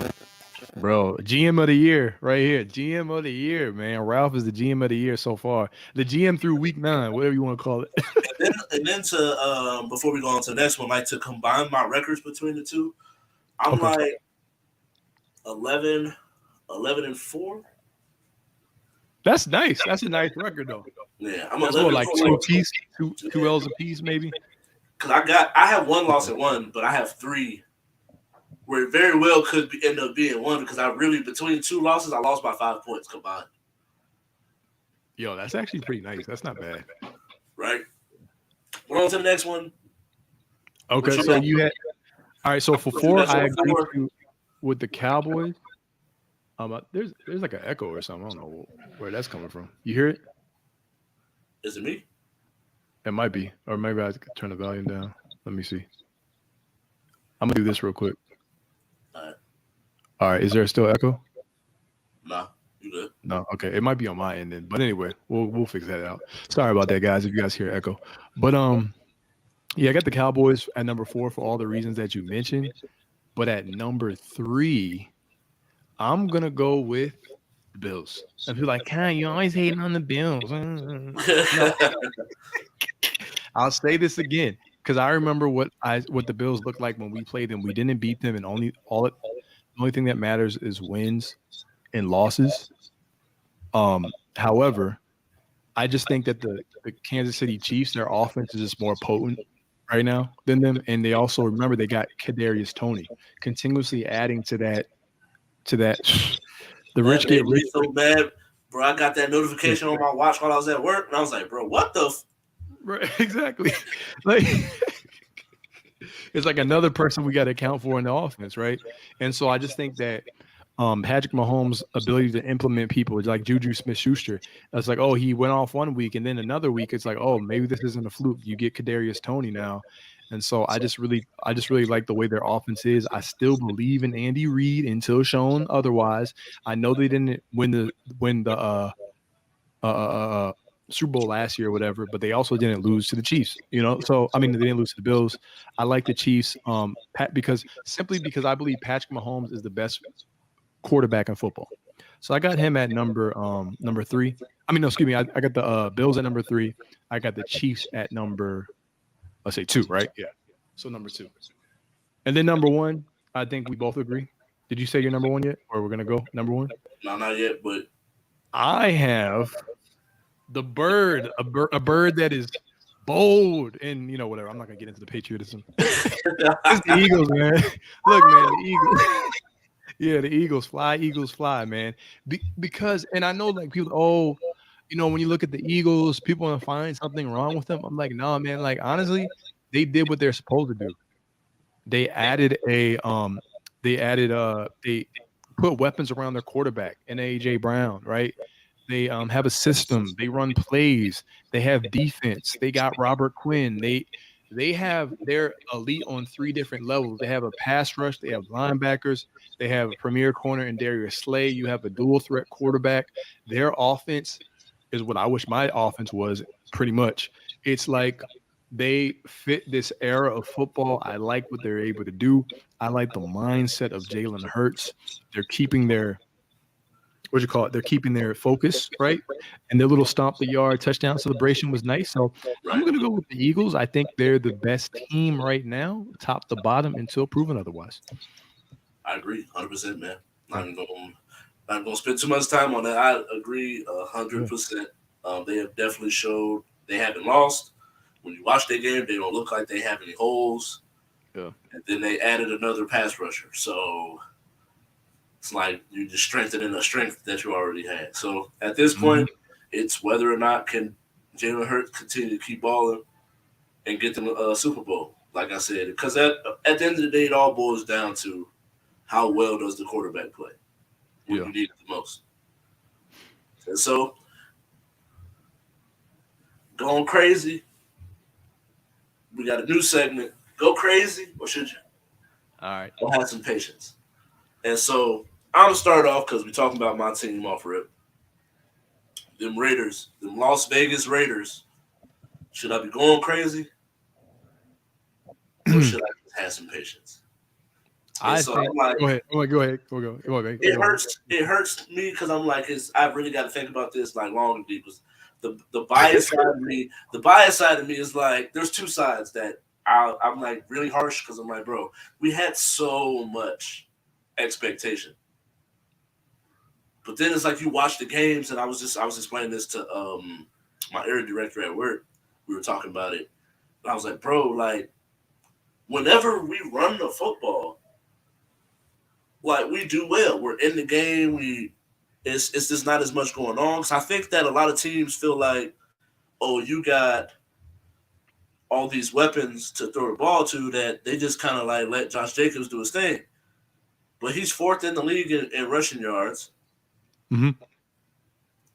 Bro, GM of the year right here. GM of the year, man. Ralph is the GM of the year so far. The GM through week 9, whatever you want to call it. And then to before we go on to the next one, like to combine my records between the two, I'm Okay. like 11 and 4. That's nice. That's a nice record though. Yeah, I'm That's 11 what, like and 2 4. apiece, two L's apiece, maybe. Because I have one loss at one, but I have 3 where it very well could end up being 1 because I really between 2 losses I lost by 5 points combined. Yo, that's actually pretty nice. That's not bad. Right. We're on to the next one. Okay, What so got? you had all right. So for What you 4, got I so agree far? with you with the Cowboys. There's like an echo or something. I don't know where that's coming from. You hear it? Is it me? It might be, or maybe I could turn the volume down. Let me see. I'm gonna do this real quick. All right. Is there still echo? Nah, you good. No. Okay. It might be on my end then. But anyway, we'll fix that out. Sorry about that, guys. If you guys hear echo, but yeah, I got the Cowboys at number 4 for all the reasons that you mentioned. But at number 3, I'm gonna go with the Bills. And people are like, "Kai, you always hating on the Bills." No, I'll say this again because I remember what the Bills looked like when we played them. We didn't beat them, and the only thing that matters is wins and losses. However, I just think that the Kansas City Chiefs, their offense is just more potent right now than them, and they also remember they got Kadarius Toney continuously adding to that. The rich That get made rich. me so bad, bro. I got that notification on my watch while I was at work, and I was like, bro, what the? Right, exactly. Like it's like another person we got to account for in the offense, right? And so I just think that Patrick Mahomes' ability to implement people is like Juju Smith-Schuster. It's like, oh, he went off one week, and then another week, it's like, oh, maybe this isn't a fluke. You get Kadarius Toney now, and so I just really like the way their offense is. I still believe in Andy Reid until shown otherwise. I know they didn't win the Super Bowl last year or whatever, but they also didn't lose to the Chiefs, you know. So I mean, they didn't lose to the Bills. I like the Chiefs, because I believe Patrick Mahomes is the best quarterback in football. So I got him at number three. I mean, no, excuse me. I got the Bills at number three. I got the Chiefs at number, let's say two, right? Yeah. So number two, and then number one. I think we both agree. Did you say your number one yet, or we're gonna go number one? No, not yet, but I have the bird, a bird that is bold, and whatever. I'm not gonna get into the patriotism. It's the Eagles, man. Look, man, the Eagles. Yeah, the Eagles fly, man. Because, and I know like people, oh, when you look at the Eagles, people want to find something wrong with them. I'm like, no, man. Like honestly, they did what they're supposed to do. They added they put weapons around their quarterback and AJ Brown, right? They have a system. They run plays. They have defense. They got Robert Quinn. They're elite on three different levels. They have a pass rush. They have linebackers. They have a premier corner in Darius Slay. You have a dual threat quarterback. Their offense is what I wish my offense was. Pretty much, it's like they fit this era of football. I like what they're able to do. I like the mindset of Jalen Hurts. They're keeping their what you call it? They're keeping their focus, right? And their little stomp the yard touchdown celebration was nice. So I'm right. gonna go with the Eagles. I think they're the best team right now, top to bottom, until proven otherwise. I agree, 100%, man. Yeah. Not gonna spend too much time on that. I agree, hundred Yeah. percent. They have definitely showed they haven't lost. When you watch their game, they don't look like they have any holes. Yeah. And then they added another pass rusher, so it's like you just strengthening a strength that you already had. So at this Mhm. point, it's whether or not can Jalen Hurts continue to keep balling and get them a Super Bowl. Like I said, because at the end of the day, it all boils down to how well does the quarterback play when Yeah. you need it the most. And so going crazy, we got a new segment. Go crazy, or should you? All right. Or have some patience. And so I'm gonna start off because we're talking about my team off rip. Them Raiders, them Las Vegas Raiders. Should I be going crazy or should I just have some patience? And I so think. I'm like, Go ahead. Go ahead. Go ahead. it Go ahead. hurts. It hurts me because I'm like, I really got to think about this like long and deep. The bias side of me, is like, there's two sides that I'm like really harsh because I'm like, bro, we had so much expectation, but then it's like you watch the games, and I was explaining this to my area director at work. We were talking about it, and I was like, bro, like whenever we run the football, like we do well. We're in the game. It's just not as much going on. Because I think that a lot of teams feel like, oh, you got all these weapons to throw the ball to that they just kind of like let Josh Jacobs do his thing. But he's fourth in the league in rushing yards. Hmm.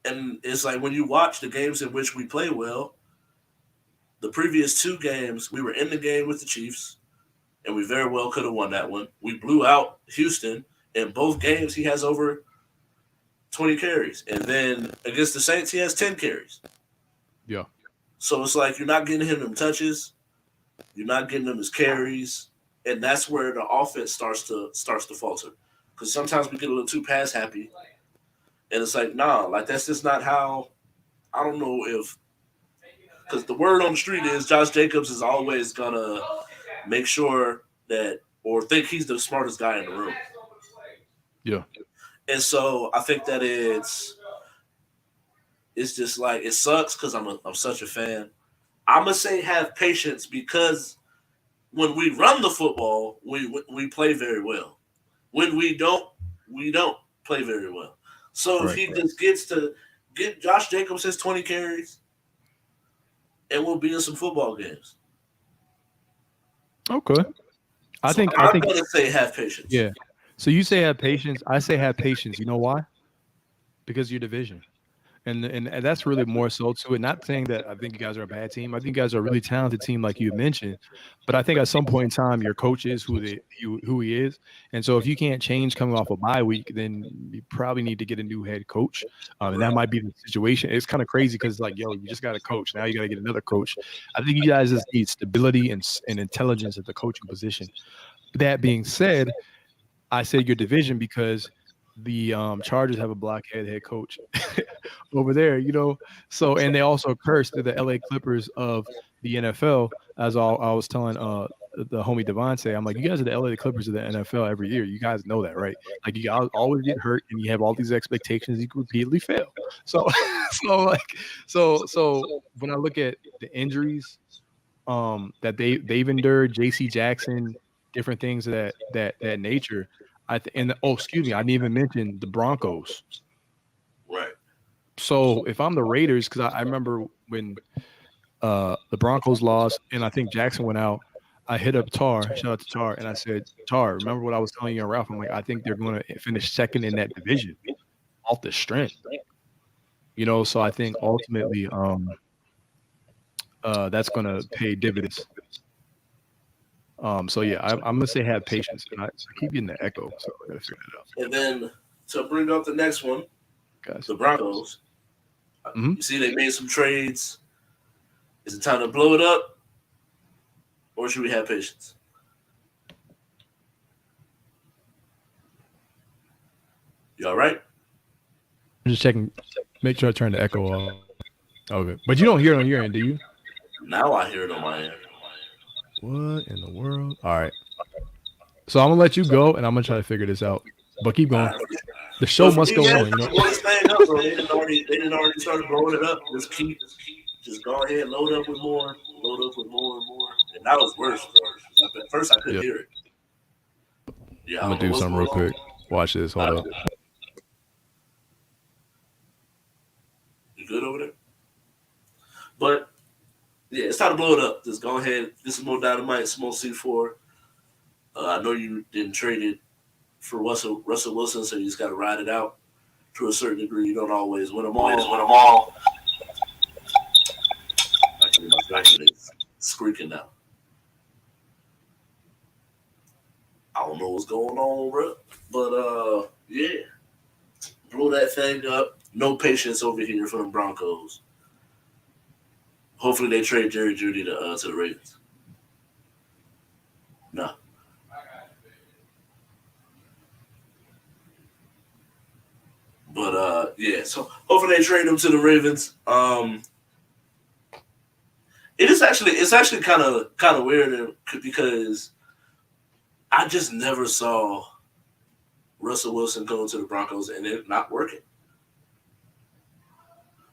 And it's like when you watch the games in which we play well, the previous two games, we were in the game with the Chiefs, and we very well could have won that one. We blew out Houston. In both games, he has over 20 carries. And then against the Saints, he has 10 carries. Yeah. So it's like you're not getting him them touches, you're not getting him his carries, and that's where the offense starts to falter. Because sometimes we get a little too pass happy, and it's like, nah, like that's just not how. I don't know if because the word on the street is Josh Jacobs is always gonna make sure that or think he's the smartest guy in the room. Yeah. And so I think that it's just like it sucks because I'm such a fan. I'm gonna say have patience because when we run the football, we play very well. When we don't play very well. So if Right. he just gets to get Josh Jacobs his 20 carries, and we'll be in some football games. Okay. I So think I I'm think gonna say have patience. yeah. So you say have patience. I say have patience. You know why? Because your division. And that's really more so to it. Not saying that I think you guys are a bad team. I think you guys are a really talented team, like you mentioned. But I think at some point in time, your coach is who he is. And so if you can't change coming off a bye week, then you probably need to get a new head coach. And that Right. might be the situation. It's kind of crazy because like, yo, you just got a coach. Now you got to get another coach. I think you guys just need stability and intelligence at the coaching position. That being said, I said your division because the Chargers have a blockhead head coach over there, you know. So and they also cursed the LA Clippers of the NFL. As I was telling the homie Devontae, I'm like, you guys are the LA Clippers of the NFL every year. You guys know that, right? Like you guys always get hurt and you have all these expectations, you can repeatedly fail. So so when I look at the injuries that they've endured, JC Jackson, different things of that nature. And oh, excuse me, I didn't even mention the Broncos. Right. So if I'm the Raiders, because I remember when the Broncos lost and I think Jackson went out, I hit up Tar, shout out to Tar, and I said, Tar, remember what I was telling you and Ralph? I'm like, I think they're going to finish second in that division off the strength, you know. So I think ultimately, that's going to pay dividends. So yeah, I'm gonna say have patience, and I keep getting the echo, so I gotta figure that out, And then to bring up the next one, guys. the Broncos. Hmm. You see, they made some trades. Is it time to blow it up, or should we have patience? You all right? I'm just checking, make sure I turn the echo off. Okay, but you don't hear it on your end, do you? Now I hear it on my end. What in the world? All right, so I'm gonna let you go, and I'm gonna try to figure this out. But keep going. All right. The show But for must me, go yeah, on, you know. blow this thing up, bro. They didn't already started blowing it up. Just go ahead, load up with more and more. And that was worse, bro. At first, I couldn't Yeah, hear it. Yeah, I'm I gonna don't know do what's something real going on. quick. Watch this. Hold Uh, up. you good over there? But yeah, it's time to blow it up. Just go ahead. Get some more dynamite, some more C4. I know you didn't trade it for Russell Wilson, so you just got to ride it out to a certain degree. You don't always win them all. Actually, my vacuum is squeaking now. I don't know what's going on, bro. But yeah, blow that thing up. No patience over here for the Broncos. Hopefully they trade Jerry Judy to the Ravens. No, but yeah. So hopefully they trade him to the Ravens. It's actually kind of weird because I just never saw Russell Wilson going to the Broncos and it not working.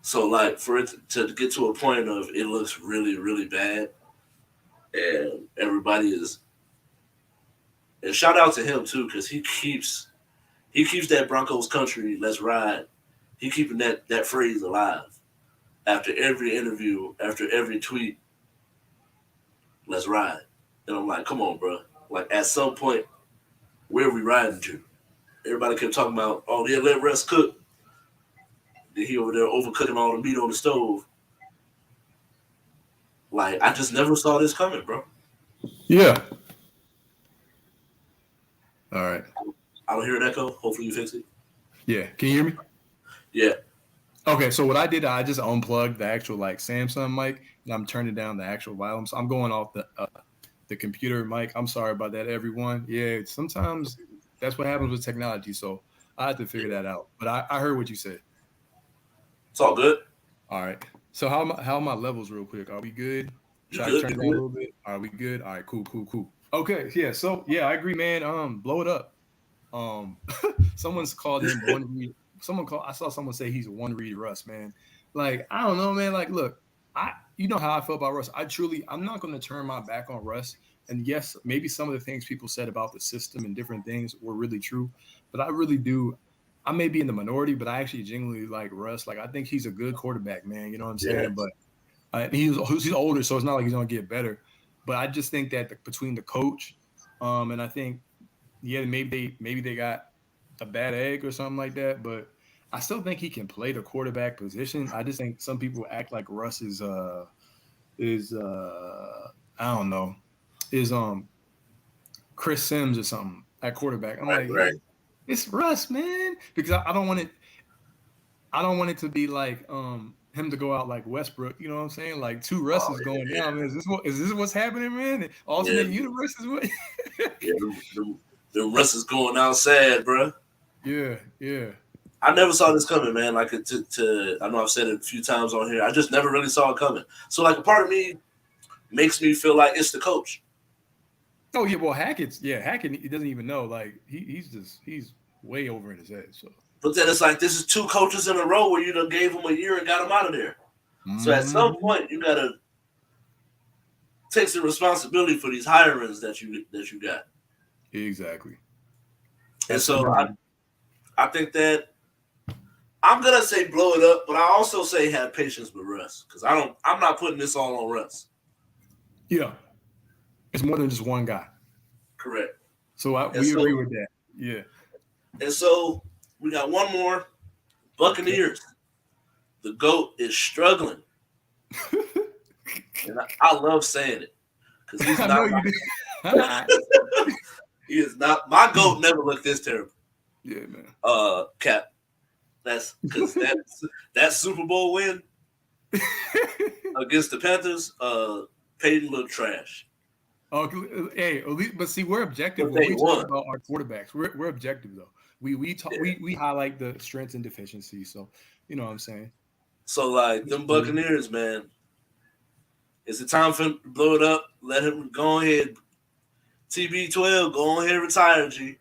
So like for it to get to a point of it looks really really bad and everybody is and shout out to him too because he keeps that Broncos country let's ride. He keeping that phrase alive after every interview, after every tweet. Let's ride. And I'm like, come on, bro. Like at some point, where are we riding to? Everybody kept talking about, oh yeah, let Russ cook. Then he over there overcooking all the meat on the stove. Like I just never saw this coming, bro. Yeah. All right. I don't hear an echo. Hopefully you fix it. Yeah. Can you hear me? Yeah. Okay, so what I did, I just unplugged the actual like Samsung mic, and I'm turning down the actual volume. So I'm going off the computer mic. I'm sorry about that, everyone. Yeah, sometimes that's what happens with technology. So I had to figure that out. But I heard what you said. It's all good. All right. So how are my levels real quick? Are we good? You Should I good? turn it down a little bit? Are we good? All right, cool, cool, cool. Okay, yeah. So yeah, I agree, man. Blow it up. Um, someone's called him one read. Someone called. I saw someone say he's a one read Russ, man. Like I don't know, man. Like, look, you know how I feel about Russ. I'm not going to turn my back on Russ. And yes, maybe some of the things people said about the system and different things were really true, but I really do. I may be in the minority, but I actually genuinely like Russ. Like I think he's a good quarterback, man. You know what I'm Yeah. saying? But he's older, so it's not like he's gonna get better. But I just think that between the coach, and I think maybe they got a bad egg or something like that. But I still think he can play the quarterback position. I just think some people act like Russ is I don't know, is Chris Sims or something at quarterback. I'm Right, like, right. it's Russ, man, because I don't want it. I don't want it to be like him to go out like Westbrook. You know what I'm saying? Like two Oh Russes going down, man. Is this what's happening, man? yeah, Alternate universe is what? yeah. The Russ is going out sad, bro. Yeah, yeah. I never saw this coming, man. Like to I know I've said it a few times on here. I just never really saw it coming. So like a part of me makes me feel like it's the coach. Oh yeah, well Hackett he doesn't even know. Like he's way over in his head. So But then it's like this is two coaches in a row where you done gave him a year and got him out of there. So at some Mhm. point you gotta take some responsibility for these hirings that you got. Exactly. And That's so another. I think that I'm gonna say blow it up, but I also say have patience with Russ because I'm not putting this all on Russ. Yeah, it's more than just one guy. Correct. So And we agree so with that. Yeah. and so we got one more. Okay. Buccaneers. The GOAT is struggling. And I love saying it because he's I know not you my did. he is not my GOAT never looked this terrible. Yeah, man. Cap. That's because that Super Bowl win against the Panthers, Peyton looked trash. Oh, hey, at least, but see, we're objective But when they we talk won. about our quarterbacks. We're objective though. We talk Yeah. we highlight the strengths and deficiencies. So you know what I'm saying. So like It's them cool. Buccaneers, man, is it time for him to blow it up? Let him go ahead. TB12, go ahead, retire, G.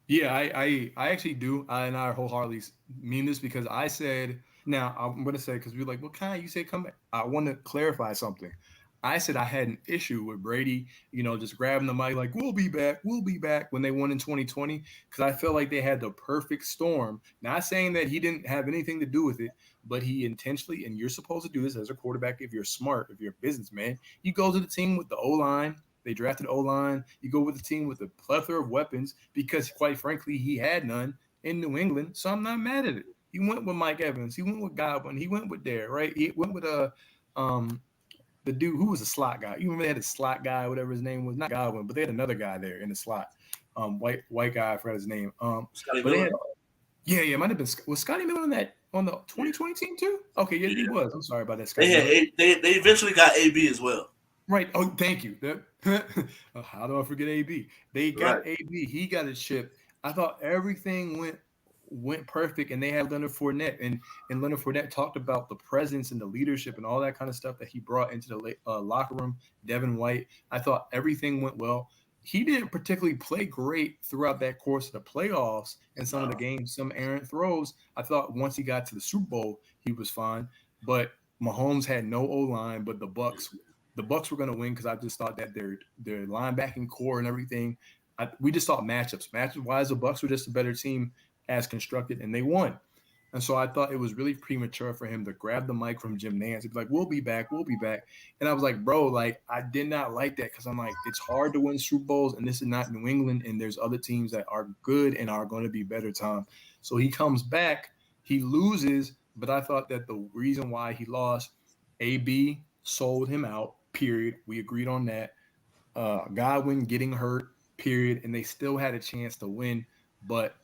Yeah, I actually do. And I wholeheartedly mean this because I said, now I'm going to say, because we're like, well, kind you say come back. I want to clarify something. I said I had an issue with Brady, just grabbing the mic like, we'll be back when they won in 2020, because I felt like they had the perfect storm. Not saying that he didn't have anything to do with it, but he intentionally, and you're supposed to do this as a quarterback if you're smart, if you're a businessman, you go to the team with the O line. They drafted O line. You go with a team with a plethora of weapons because, quite frankly, he had none in New England. So I'm not mad at it. He went with Mike Evans. He went with Godwin. He went with Dare, right? He went with um the dude who was a slot guy. You remember they had a slot guy, whatever his name was, not Godwin, but they had another guy there in the slot. White guy, I forgot his name. Scotty But they Miller. had it might have been was Scotty Miller on the Yeah, 2020 team too? Okay, yeah, he yeah. was. I'm sorry about that, They Scotty had Miller. they eventually got AB as well. Right. Oh, thank you. How do I forget AB? They Right, got AB. He got his chip. I thought everything went perfect, and they had Leonard Fournette, and Leonard Fournette talked about the presence and the leadership and all that kind of stuff that he brought into the locker room. Devin White. I thought everything went well. He didn't particularly play great throughout that course of the playoffs and some of the no, games, some errant throws. I thought once he got to the Super Bowl, he was fine. But Mahomes had no O line, but the Bucks were going to win because I just thought that their linebacking core and everything. We just thought matchups wise, the Bucks were just a better team as constructed, and they won. And so I thought it was really premature for him to grab the mic from Jim Nance and be like, "We'll be back, we'll be back." And I was like, "Bro, like I did not like that because I'm like, it's hard to win Super Bowls, and this is not New England, and there's other teams that are good and are going to be better time." So he comes back, he loses, but I thought that the reason why he lost, AB sold him out. Period. We agreed on that. Godwin getting hurt. Period. And they still had a chance to win, but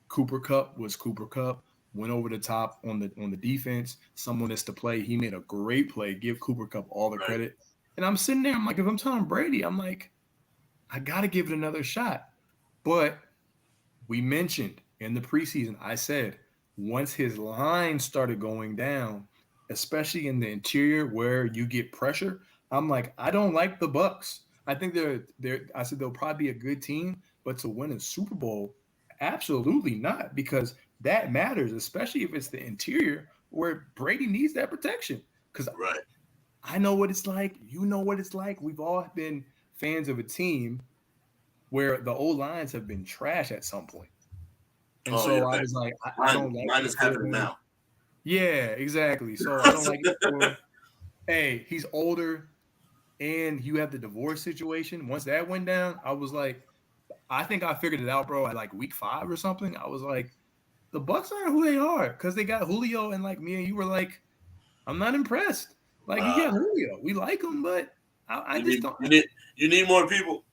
Cooper Cup was Cooper Cup. Went over the top on the defense. Someone is to play. He made a great play. Give Cooper Cup all the right. credit. And I'm sitting there. I'm like, if I'm Tom Brady, I'm like, I got to give it another shot. But we mentioned in the preseason, I said once his line started going down, especially in the interior where you get pressure, I'm like, I don't like the Bucks. I think they're I said they'll probably be a good team, but to win a Super Bowl, absolutely not, because that matters, especially if it's the interior where Brady needs that protection. Because Right. I know what it's like. You know what it's like. We've all been fans of a team where the old lines have been trash at some point. And Oh yeah, so I man. was like, I Mine don't like mine it is for happening him. now. Yeah, exactly. So I don't like it for, hey, he's older. and you have the divorce situation. Once that went down, I was like, I think I figured it out, bro, at like week 5 or something. I was like, the Bucks aren't who they are because they got Julio, and like me and you were like, I'm not impressed. Like you Uh, get Julio, we like him, but I you just need don't. you need more people.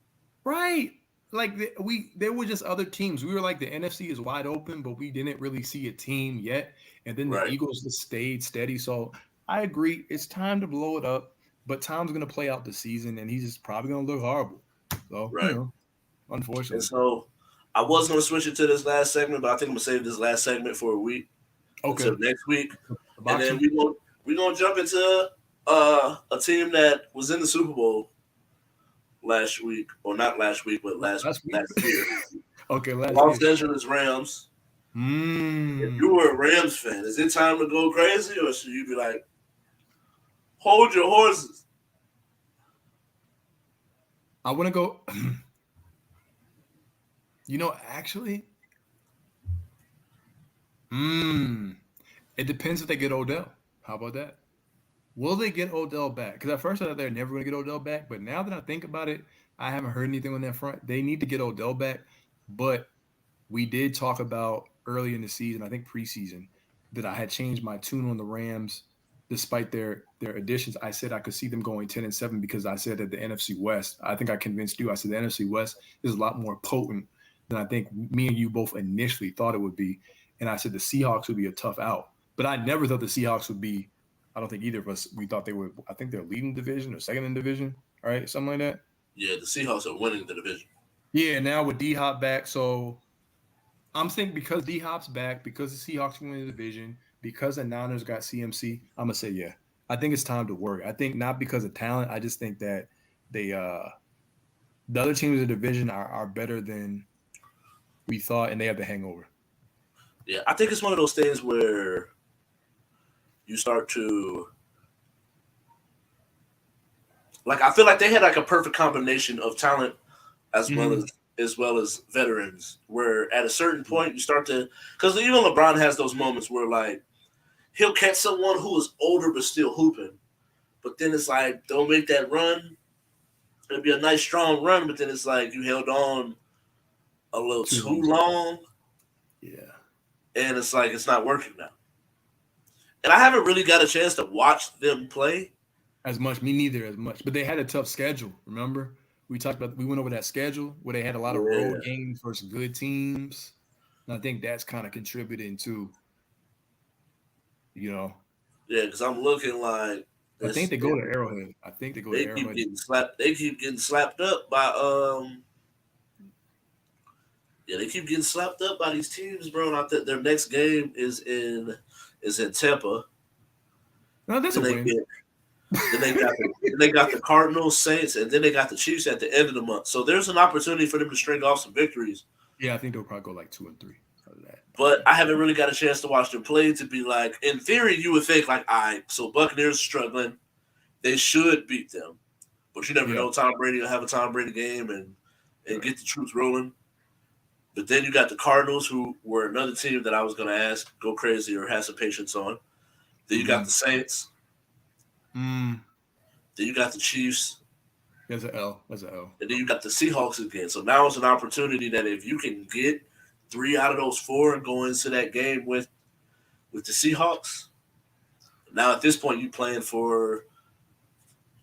Right. Like there were just other teams. We were like the NFC is wide open, but we didn't really see a team yet. And then the Right. Eagles just stayed steady. So I agree, it's time to blow it up. But Tom's gonna play out the season, and he's just probably gonna look horrible. So Right. And unfortunately. so I was gonna switch it to this last segment, but I think I'm gonna save this last segment for a week Okay. until next week, The and then boxing. we gonna jump into a team that was in the Super Bowl last week, or not last week, but Last week. last year. Okay, last Los year. Angeles Rams. If you Mm. were a Rams fan, is it time to go crazy, or should you be like, hold your horses? I want to go. Actually, it depends if they get Odell. How about that? Will they get Odell back? Because at first I thought they're never going to get Odell back, but now that I think about it, I haven't heard anything on that front. They need to get Odell back, but we did talk about early in the season, I think preseason, that I had changed my tune on the Rams despite their additions. I said I could see them going 10-7 because I said that the NFC West, I think I convinced you, I said the NFC West is a lot more potent than I think me and you both initially thought it would be. And I said the Seahawks would be a tough out. But I never thought the Seahawks would be, I don't think either of us, we thought they would, I think they're leading division or second in division, right? Something like that. Yeah, the Seahawks are winning the division. Yeah, now with D Hop back, so I'm saying because D Hop's back, because the Seahawks win the division, because the Niners got CMC, I'm gonna say yeah. I think it's time to work. I think not because of talent. I just think that they the other teams in the division are better than we thought, and they have the hangover. Yeah, I think it's one of those things where you start to like. I feel like they had like a perfect combination of talent as well Mm-hmm. as veterans. Where at a certain point you start to, because even LeBron has those moments where like he'll catch someone who is older but still hooping, but then it's like don't make that run. It'll be a nice strong run, but then it's like you held on a little Too too long. long, Yeah. and it's like it's not working now. And I haven't really got a chance to watch them play. As much, me neither as much. But they had a tough schedule. Remember, we went over that schedule where they had a lot of road Yeah, games versus good teams. And I think that's kind of contributing to, you know. yeah, because I'm looking like I think this. they go to Arrowhead. I think they go to They keep Arrowhead. getting slapped. They keep getting slapped up by yeah, they keep getting slapped up by these teams, bro. And I think their next game is in Tampa. No, that's a Then they win. get then they got the Cardinals, Saints, and then they got the Chiefs at the end of the month. So there's an opportunity for them to string off some victories. Yeah, I think they'll probably go like 2-3 out of that. But I haven't really got a chance to watch them play to be like, in theory, you would think like, all right, so Buccaneers struggling, they should beat them. But you never Yeah, know. Tom Brady will have a Tom Brady game and right. get the troops rolling. But then you got the Cardinals, who were another team that I was going to ask go crazy or have some patience on. Then you got Mm-hmm. the Saints. Then you got the Chiefs. That's an L. That's an L. And then you got the Seahawks again. So now it's an opportunity that if you can get 3 out of those 4 and go into that game with the Seahawks, now at this point you playing for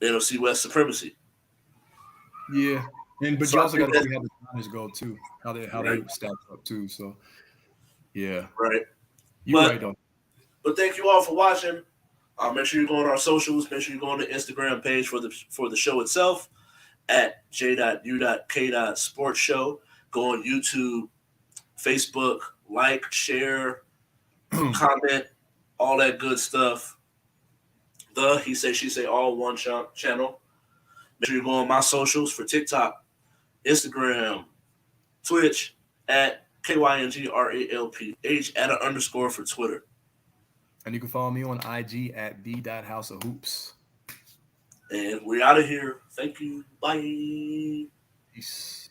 NFC West supremacy. Yeah, and but So you I also got think to that's see how the Niners go too, how they right, stack up too. So yeah, right. you're right But though. but thank you all for watching. Make sure you go on our socials. Make sure you go on the Instagram page for the show itself at J.U.K. Sports Show. Go on YouTube, Facebook, like, share, comment, all that good stuff. The He Say She Say All One channel. Make sure you go on my socials for TikTok, Instagram, Twitch at KYNGRALPH at an underscore for Twitter. And you can follow me on IG at the.houseofhoops. And we're out of here. Thank you. Bye. Peace.